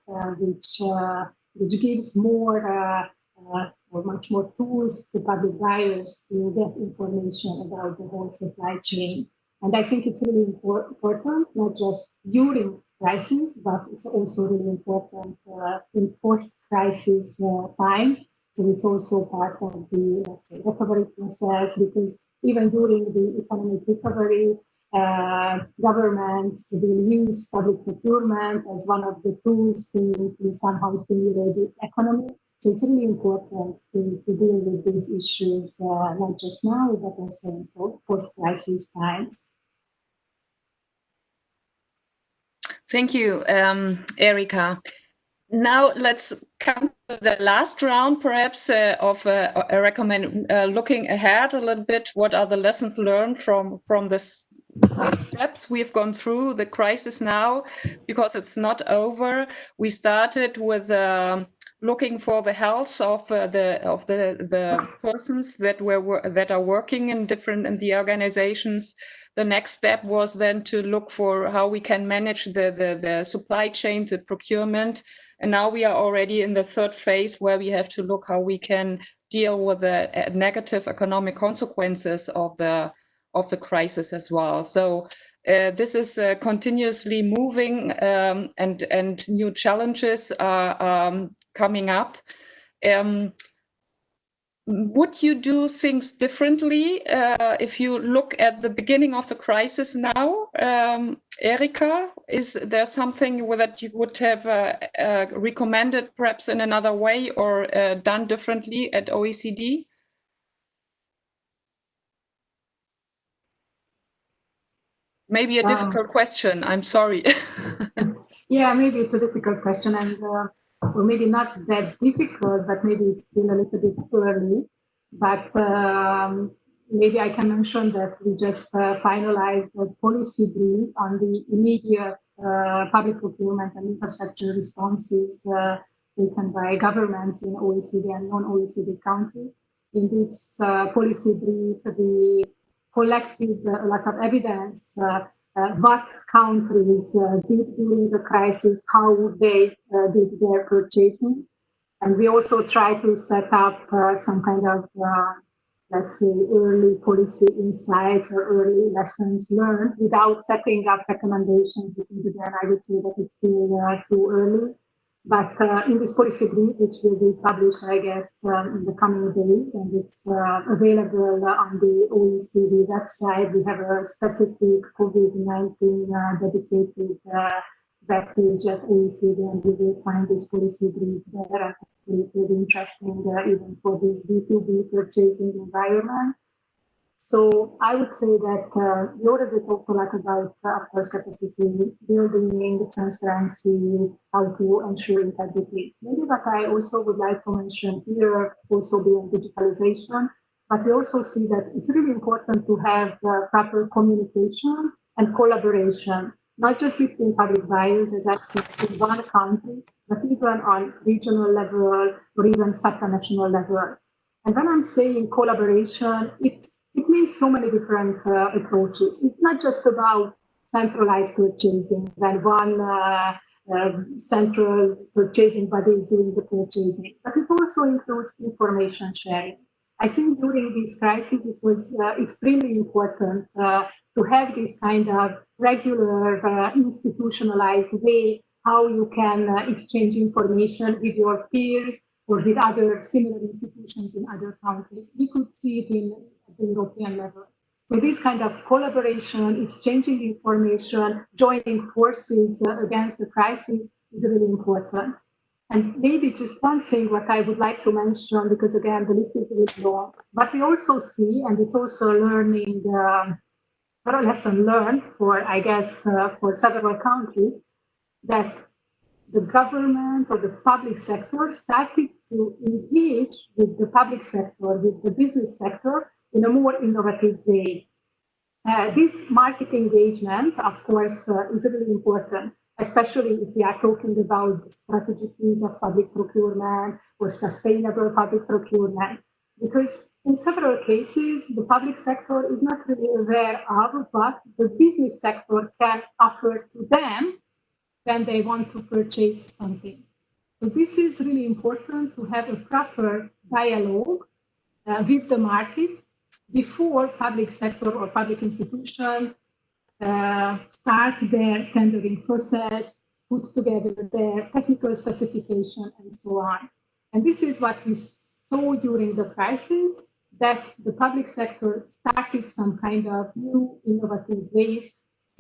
F: which gives more or much more tools to public buyers to get information about the whole supply chain. And I think it's really important, not just during crisis, but it's also really important in post-crisis times. So it's also part of the, let's say, recovery process, because even during the economic recovery, governments will use public procurement as one of the tools to somehow stimulate the economy. So it's really important to deal with these issues, not just now, but also in post-crisis times.
B: Thank you, Erika. Now let's come to the last round, perhaps, of a recommend looking ahead a little bit. What are the lessons learned from this steps we've gone through the crisis now? Because it's not over. We started with looking for the health of the persons that are working in the organizations. The next step was then to look for how we can manage the supply chain, the procurement. And now we are already in the third phase where we have to look how we can deal with the negative economic consequences of the crisis as well. So this is continuously moving, and new challenges are coming up. Would you do things differently if you look at the beginning of the crisis now? Erika, is there something that you would have recommended perhaps in another way or done differently at OECD? Maybe a difficult question, I'm sorry.
F: Yeah, maybe it's a difficult question, and or maybe not that difficult, but maybe it's still a little bit early. But maybe I can mention that we just finalized a policy brief on the immediate public procurement and infrastructure responses taken by governments in OECD and non-OECD countries. In this policy brief, we collected a lot of evidence what countries did during the crisis, how they did their purchasing. And we also try to set up some kind of, let's say, early policy insights or early lessons learned without setting up recommendations, because again, I would say that it's still too early. But in this policy brief, which will be published, I guess, in the coming days, and it's available on the OECD website, we have a specific COVID-19 dedicated web page at OECD, and you will find this policy brief there. It will be interesting even for this B2B purchasing environment. So I would say that we already talked a lot about, of course, capacity building, transparency, how to ensure integrity. Maybe what I also would like to mention here also beyond digitalization, but we also see that it's really important to have proper communication and collaboration, not just between public buyers as actually in one country, but even on regional level or even supranational level. And when I'm saying collaboration, it means so many different approaches. It's not just about centralized purchasing, when one central purchasing body is doing the purchasing, but it also includes information sharing. I think during this crisis, it was extremely important to have this kind of regular institutionalized way how you can exchange information with your peers or with other similar institutions in other countries. We could see it at the European level. So this kind of collaboration, exchanging information, joining forces against the crisis is really important. And maybe just one thing what I would like to mention, because again, the list is a little long, but we also see, and it's also learning, a lesson learned for, I guess, for several countries, that the government or the public sector started to engage with the public sector, with the business sector in a more innovative way. This market engagement, of course, is really important, especially if we are talking about the strategies of public procurement or sustainable public procurement, because in several cases, the public sector is not really aware of what the business sector can offer to them when they want to purchase something. So this is really important to have a proper dialogue with the market before public sector or public institution start their tendering process, put together their technical specification and so on. And this is what we saw during the crisis, that the public sector started some kind of new innovative ways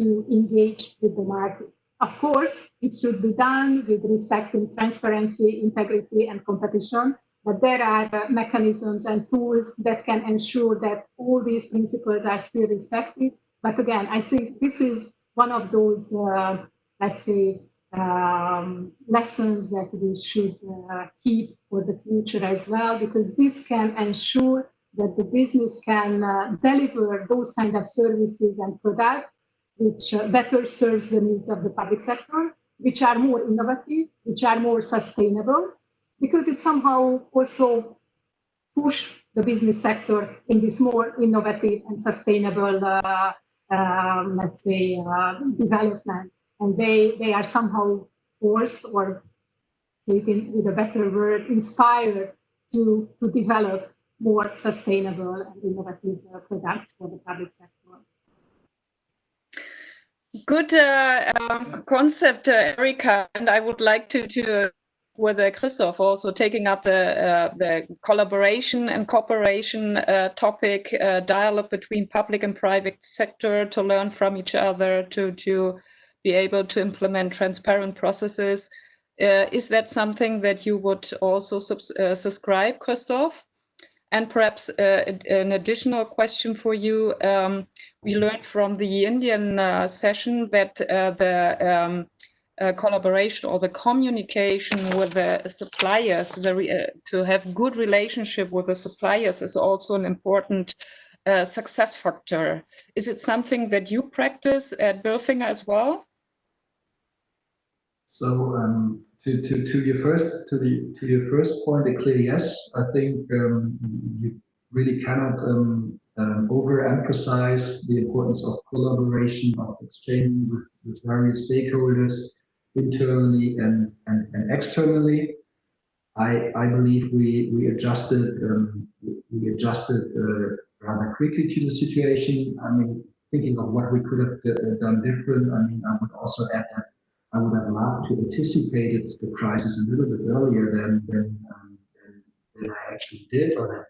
F: to engage with the market. Of course, it should be done with respect to transparency, integrity, and competition. But there are mechanisms and tools that can ensure that all these principles are still respected. But again, I think this is one of those, let's say, lessons that we should keep for the future as well, because this can ensure that the business can deliver those kind of services and products which better serves the needs of the public sector, which are more innovative, which are more sustainable, because it somehow also push the business sector in this more innovative and sustainable, let's say, development. And they are somehow forced, or taken with a better word, inspired to develop more sustainable and innovative products for the public sector.
B: Good concept, Erika, and I would like to with Christoph also taking up the collaboration and cooperation topic, dialogue between public and private sector to learn from each other, to be able to implement transparent processes. Is that something that you would also subscribe, Christoph? And perhaps an additional question for you. We learned from the Indian session that the collaboration or the communication with the suppliers, to have good relationship with the suppliers is also an important success factor. Is it something that you practice at Bilfinger as well?
D: So to your first point, a clear yes. I think you really cannot overemphasize the importance of collaboration, of exchange with various stakeholders, internally and externally. I believe we adjusted rather quickly to the situation. I mean, thinking of what we could have done different. I mean, I would also add that I would have loved to anticipate the crisis a little bit earlier than I actually did, or that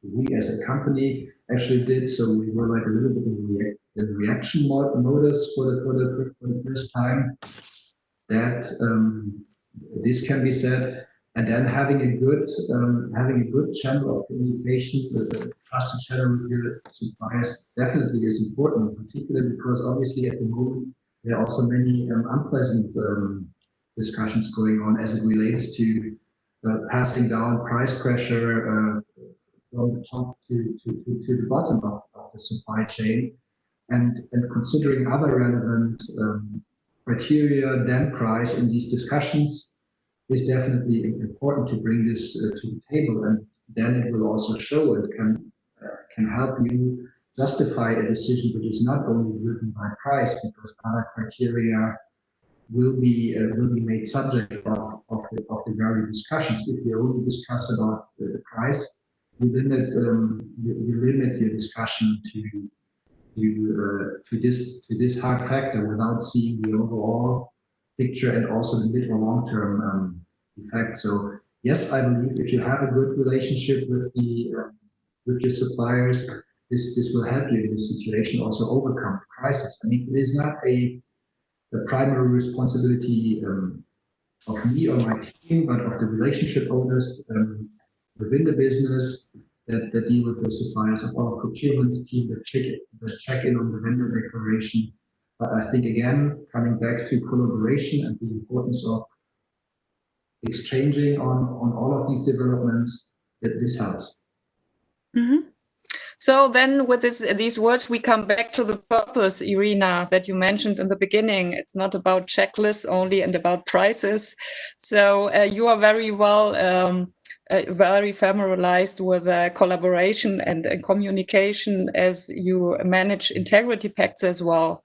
D: we as a company actually did. So we were like a little bit in reaction modus for the first time. That this can be said, and then having a good channel of communication, the trusted channel with your suppliers definitely is important, particularly because obviously at the moment there are also many unpleasant discussions going on as it relates to passing down price pressure from the top to the bottom of the supply chain, and considering other relevant criteria than price in these discussions is definitely important to bring this to the table, and then it will also show and can help you justify a decision which is not only driven by price, because other criteria will be made subject of the very discussions. If you only discuss about the price, you limit your discussion to this hard factor without seeing the overall picture and also the mid or long term effect. So yes, I believe if you have a good relationship with your suppliers, this will help you in this situation also overcome the crisis. I mean, it is not the primary responsibility of me or my team, but of the relationship owners within the business that deal with the suppliers, of our procurement team that check in on the vendor declaration. But I think, again, coming back to collaboration and the importance of exchanging on all of these developments, that this helps.
B: Mm-hmm. So then with these words, we come back to the purpose, Irina, that you mentioned in the beginning. It's not about checklists only and about prices. So you are very well, very familiarized with collaboration and communication as you manage integrity pacts as well.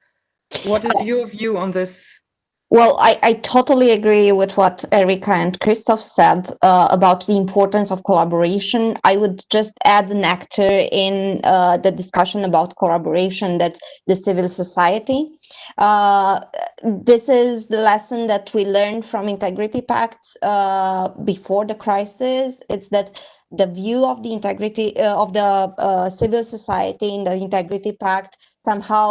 B: What is your view on this?
E: Well, I totally agree with what Erika and Christoph said about the importance of collaboration. I would just add an actor in the discussion about collaboration, that's the civil society. This is the lesson that we learned from integrity pacts before the crisis. It's that the view of the integrity of the civil society in the integrity pact somehow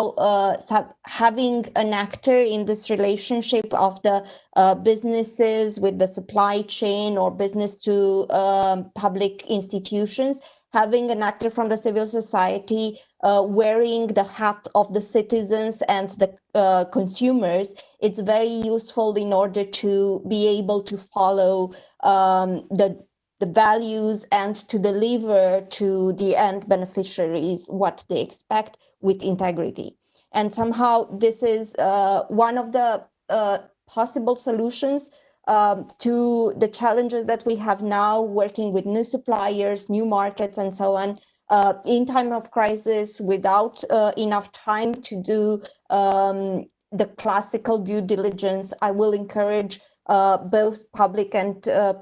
E: having an actor in this relationship of the businesses with the supply chain or business to public institutions, having an actor from the civil society wearing the hat of the citizens and the consumers, it's very useful in order to be able to follow the values and to deliver to the end beneficiaries what they expect with integrity. And somehow this is one of the possible solutions to the challenges that we have now, working with new suppliers, new markets, and so on, in time of crisis, without enough time to do the classical due diligence. I will encourage both public and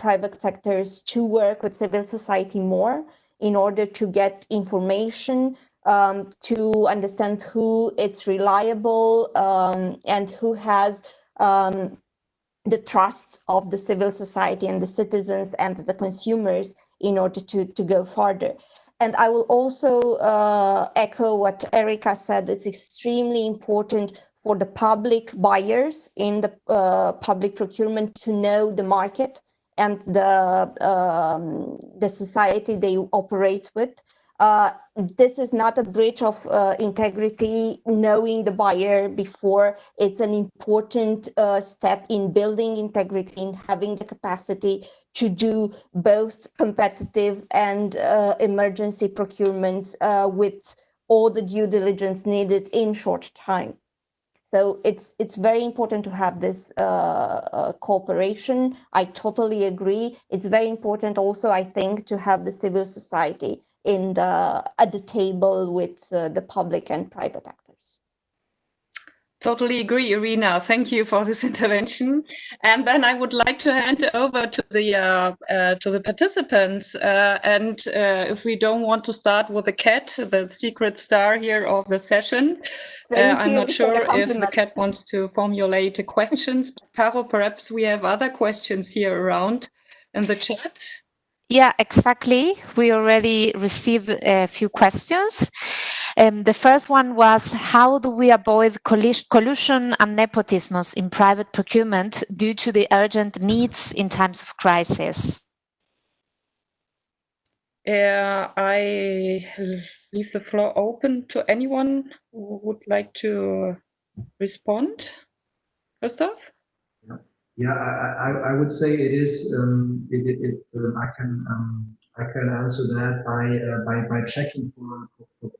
E: private sectors to work with civil society more in order to get information, to understand who it's reliable and who has the trust of the civil society and the citizens and the consumers in order to go further. And I will also echo what Erika said. It's extremely important for the public buyers in the public procurement to know the market and the society they operate with. This is not a breach of integrity. Knowing the buyer before, it's an important step in building integrity, in having the capacity to do both competitive and emergency procurements with all the due diligence needed in short time. So it's very important to have this cooperation. I totally agree. It's very important also, I think, to have the civil society at the table with the public and private actors.
B: Totally agree, Irina. Thank you for this intervention. And then I would like to hand over to the participants. And if we don't want to start with the cat, the secret star here of the session, I'm not sure if the cat wants to formulate questions. Caro, perhaps we have other questions here around in the chat.
G: Yeah, exactly. We already received a few questions. The first one was, how do we avoid collusion and nepotisms in private procurement due to the urgent needs in times of crisis?
B: I leave the floor open to anyone who would like to respond. Christoph?
D: Yeah, I would say it is. I can answer that by checking for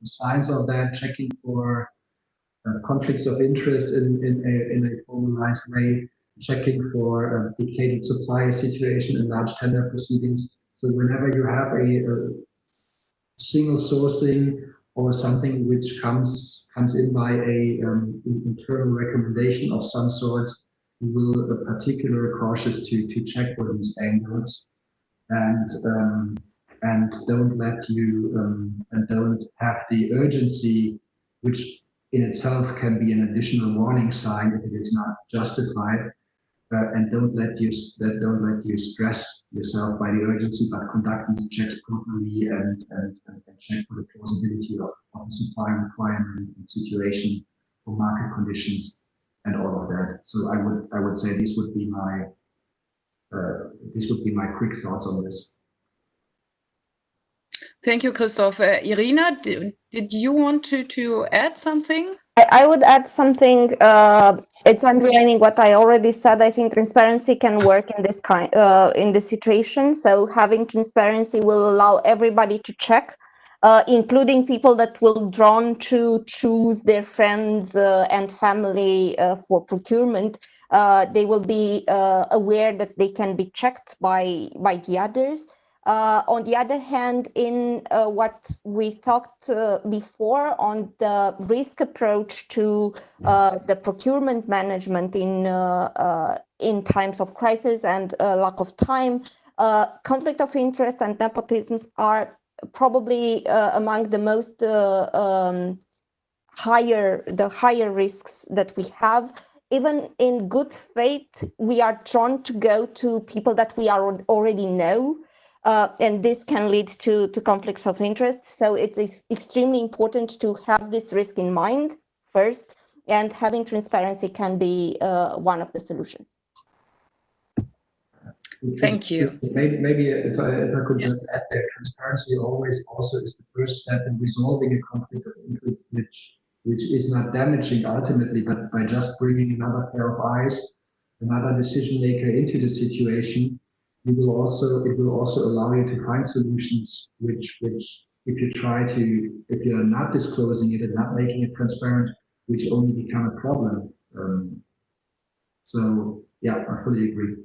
D: signs of that, checking for conflicts of interest in a formalized way, checking for dictated supplier situation in large tender proceedings. So whenever you have a single sourcing or something which comes in by a internal recommendation of some sorts, we will be particularly cautious to check for these angles and don't let you and don't have the urgency, which in itself can be an additional warning sign if it is not justified. And don't let you stress yourself by the urgency, but conduct these checks properly and check for the plausibility of the supply requirement and situation for market conditions and all of that. So I would say this would be my quick thoughts on this.
B: Thank you, Christoph. Irina, did you want to add something?
E: I would add something. It's underlining what I already said. I think transparency can work in this situation. So having transparency will allow everybody to check, including people that will drawn to choose their friends and family for procurement. They will be aware that they can be checked by the others. On the other hand, in what we talked before on the risk approach to the procurement management in times of crisis and lack of time, conflict of interest and nepotisms are probably among the most higher risks that we have. Even in good faith, we are drawn to go to people that we already know. and this can lead to conflicts of interest. So it's extremely important to have this risk in mind first, and having transparency can be one of the solutions.
B: Thank you.
D: Maybe if I could just add there, transparency always also is the first step in resolving a conflict of interest, which is not damaging ultimately, but by just bringing another pair of eyes, another decision maker into the situation, it will also allow you to find solutions which if you are not disclosing it and not making it transparent, which only become a problem. So yeah, I fully agree.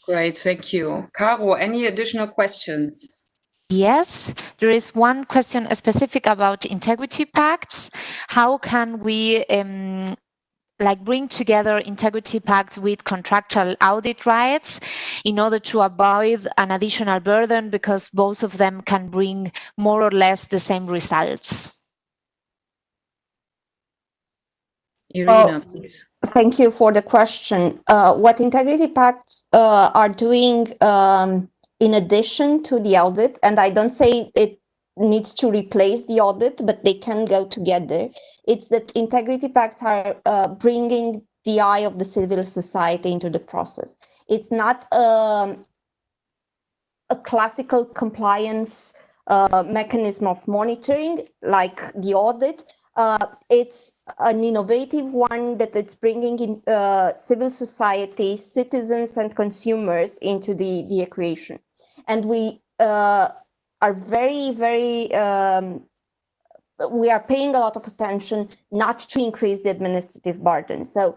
B: Great, thank you. Caro, any additional questions?
G: Yes, there is one question specific about integrity pacts. How can we bring together integrity pacts with contractual audit rights in order to avoid an additional burden, because both of them can bring more or less the same results?
B: Irina, please.
E: Thank you for the question. What integrity pacts are doing in addition to the audit, and I don't say it needs to replace the audit, but they can go together. It's that integrity pacts are bringing the eye of the civil society into the process. It's not a classical compliance mechanism of monitoring like the audit. It's an innovative one that it's bringing in civil society, citizens and consumers into the equation. And we are very, very, we are paying a lot of attention not to increase the administrative burden. So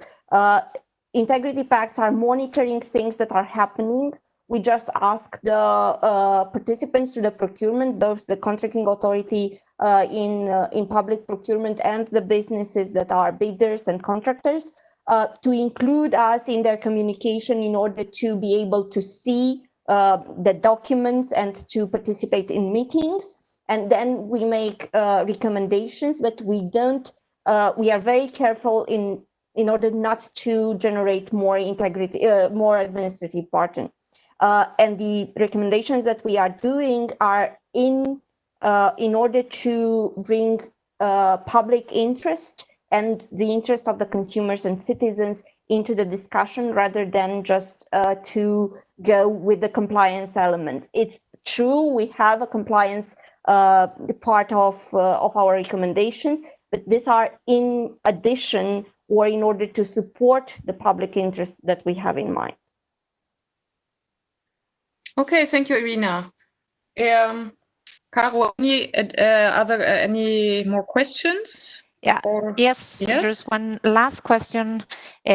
E: integrity pacts are monitoring things that are happening. We just ask the participants to the procurement, both the contracting authority in public procurement and the businesses that are bidders and contractors, to include us in their communication in order to be able to see the documents and to participate in meetings. And then we make recommendations, but we don't. We are very careful in order not to generate more integrity, more administrative burden. And the recommendations that we are doing are in order to bring public interest and the interest of the consumers and citizens into the discussion, rather than just to go with the compliance elements. It's true, we have a compliance part of our recommendations, but these are in addition or in order to support the public interest that we have in mind.
B: Okay, thank you, Irina. Caro, any more questions?
G: Yeah. Yes, there's one last question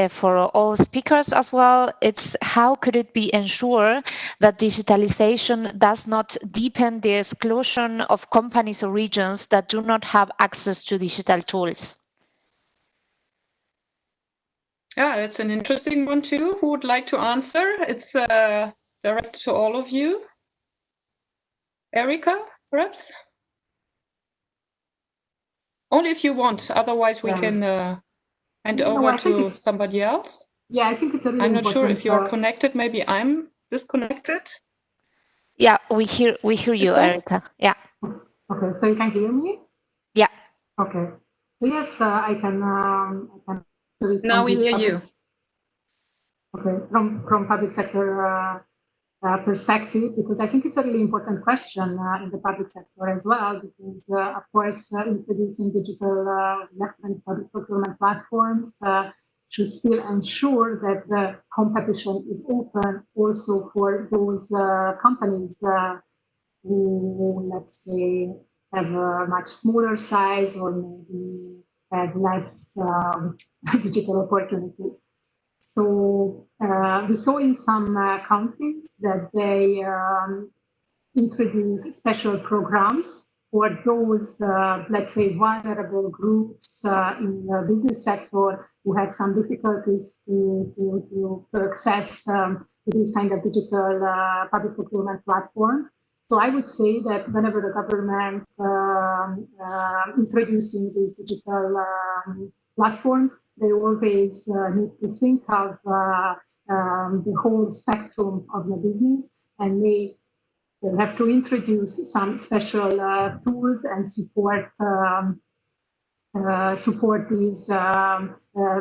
G: for all speakers as well. It's how could it be ensured that digitalization does not deepen the exclusion of companies or regions that do not have access to digital tools?
B: Yeah, it's an interesting one too. Who would like to answer? It's direct to all of you. Erika, perhaps? Only if you want, otherwise we can hand over to somebody else.
F: Yeah, I think it's a really
B: I'm not sure if you're connected. Maybe I'm disconnected.
G: Yeah, we hear you, Erika. Yeah.
F: Okay, so you can hear me?
G: Yeah.
F: Okay. So yes, I can.
B: Now we hear you.
F: Okay, from public sector perspective, because I think it's a really important question in the public sector as well, because of course introducing digital electronic public procurement platforms should still ensure that the competition is open also for those companies who, let's say, have a much smaller size or maybe have less digital opportunities. So we saw in some countries that they introduce special programs for those, let's say, vulnerable groups in the business sector who have some difficulties to access these kind of digital public procurement platforms. So I would say that whenever the government introducing these digital platforms, they always need to think of the whole spectrum of the business and may have to introduce some special tools and support these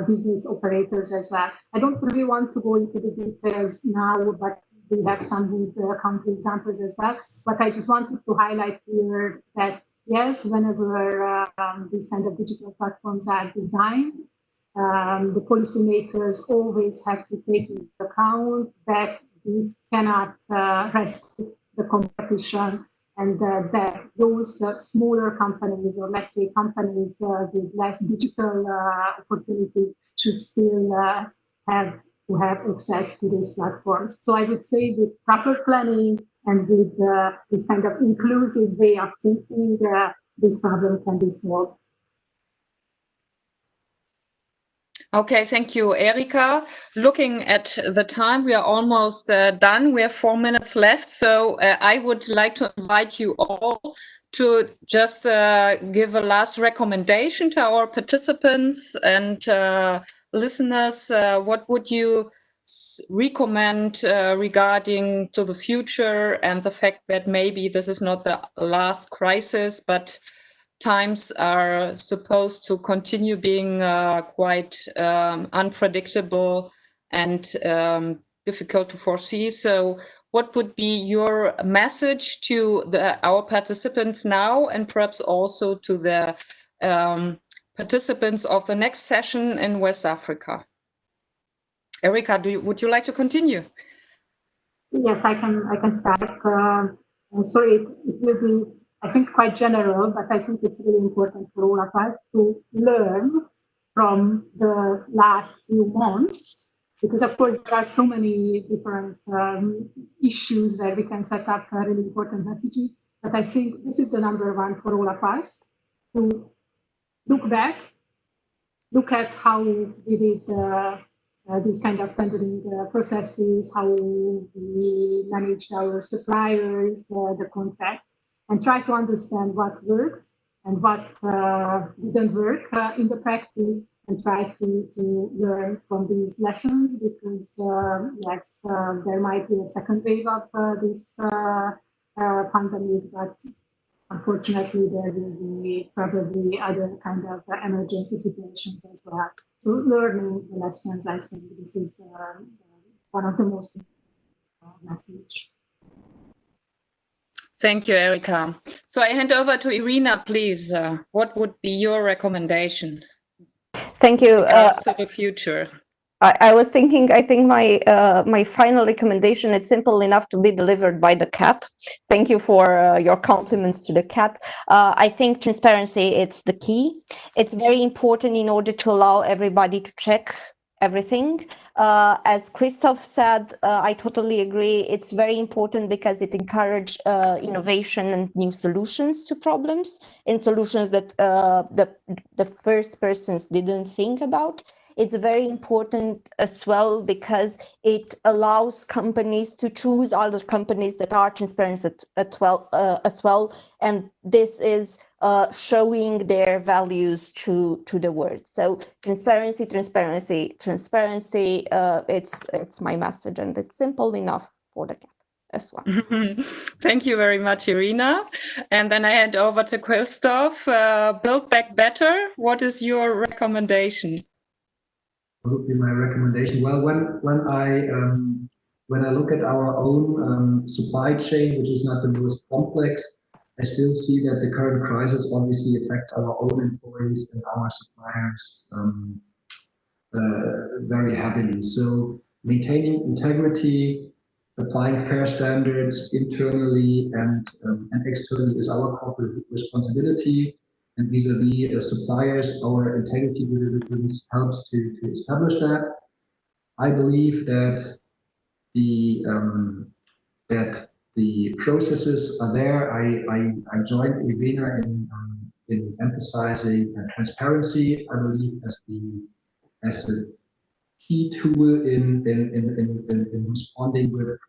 F: business operators as well. I don't really want to go into the details now, but we have some good country examples as well. But I just wanted to highlight here that yes, whenever these kind of digital platforms are designed, the policymakers always have to take into account that this cannot restrict the competition, and that those smaller companies, or let's say companies with less digital opportunities, should still have to have access to these platforms. So I would say with proper planning and with this kind of inclusive way of thinking, this problem can be solved.
B: Okay, thank you, Erika. Looking at the time, we are almost done. We have 4 minutes left. So I would like to invite you all to just give a last recommendation to our participants and listeners. What would you recommend regarding to the future and the fact that maybe this is not the last crisis, but times are supposed to continue being quite unpredictable and difficult to foresee. So what would be your message to our participants now, and perhaps also to the participants of the next session in West Africa? Erika, would you like to continue?
F: Yes, I can start. I'm sorry, it will be, I think, quite general, but I think it's really important for all of us to learn from the last few months, because of course there are so many different issues where we can set up really important messages. But I think this is the number one for all of us, to look back, look at how we did these kind of tendering processes, how we managed our suppliers, the contract, and try to understand what worked and what didn't work in the practice, and try to learn from these lessons, because yes, there might be a second wave of this pandemic, but unfortunately there will be probably other kind of emergency situations as well. So learning the lessons, I think this is one of the most important message.
B: Thank you, Erika. So I hand over to Irina, please. What would be your recommendation?
E: Thank you.
B: For the future.
E: I was thinking, I think my final recommendation, it's simple enough to be delivered by the cat. Thank you for your compliments to the cat. I think transparency, it's the key. It's very important in order to allow everybody to check everything. As Christoph said, I totally agree. It's very important because it encourages innovation and new solutions to problems, and solutions that the first persons didn't think about. It's very important as well because it allows companies to choose other companies that are transparent as well. And this is showing their values to the world. So transparency, it's my message, and it's simple enough for the cat as well.
B: Thank you very much, Irina. And then I hand over to Christoph. Build Back Better. What is your recommendation?
D: What would be my recommendation? Well, when I look at our own supply chain, which is not the most complex, I still see that the current crisis obviously affects our own employees and our suppliers very heavily. So maintaining integrity, applying fair standards internally and externally is our corporate responsibility. And vis-a-vis suppliers, our integrity diligence helps to establish that. I believe that the processes are there. I joined Irina in emphasizing transparency. I believe as a key tool in responding with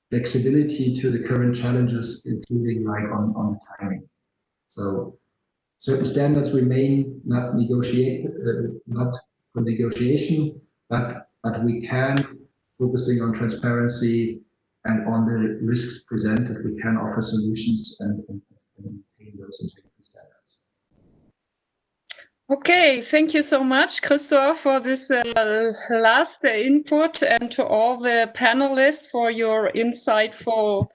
D: flexibility to the current challenges, including like on timing. So certain standards remain not for negotiation, but we can, focusing on transparency, and on the risks presented, we can offer solutions and maintain those integrity standards.
B: Okay, thank you so much, Christoph, for this last input, and to all the panelists for your insightful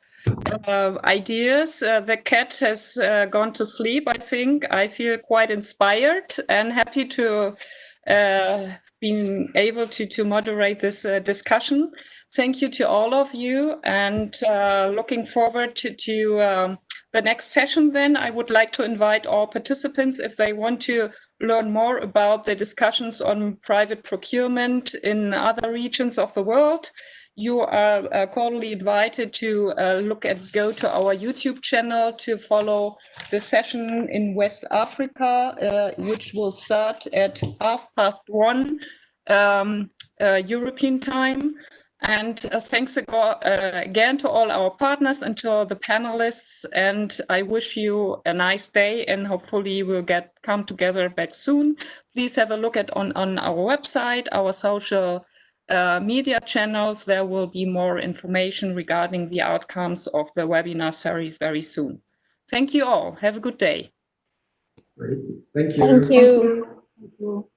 B: ideas. The cat has gone to sleep, I think. I feel quite inspired and happy to being able to moderate this discussion. Thank you to all of you, and looking forward to the next session. Then I would like to invite all participants, if they want to learn more about the discussions on private procurement in other regions of the world, you are cordially invited to go to our YouTube channel to follow the session in West Africa, which will start at 1:30 European time. And thanks again to all our partners and to all the panelists. And I wish you a nice day, and hopefully we'll come together back soon. Please have a look on our website, our social media channels. There will be more information regarding the outcomes of the webinar series very soon. Thank you all. Have a good day.
D: Great. Thank you.
E: Thank you.
F: Thank you.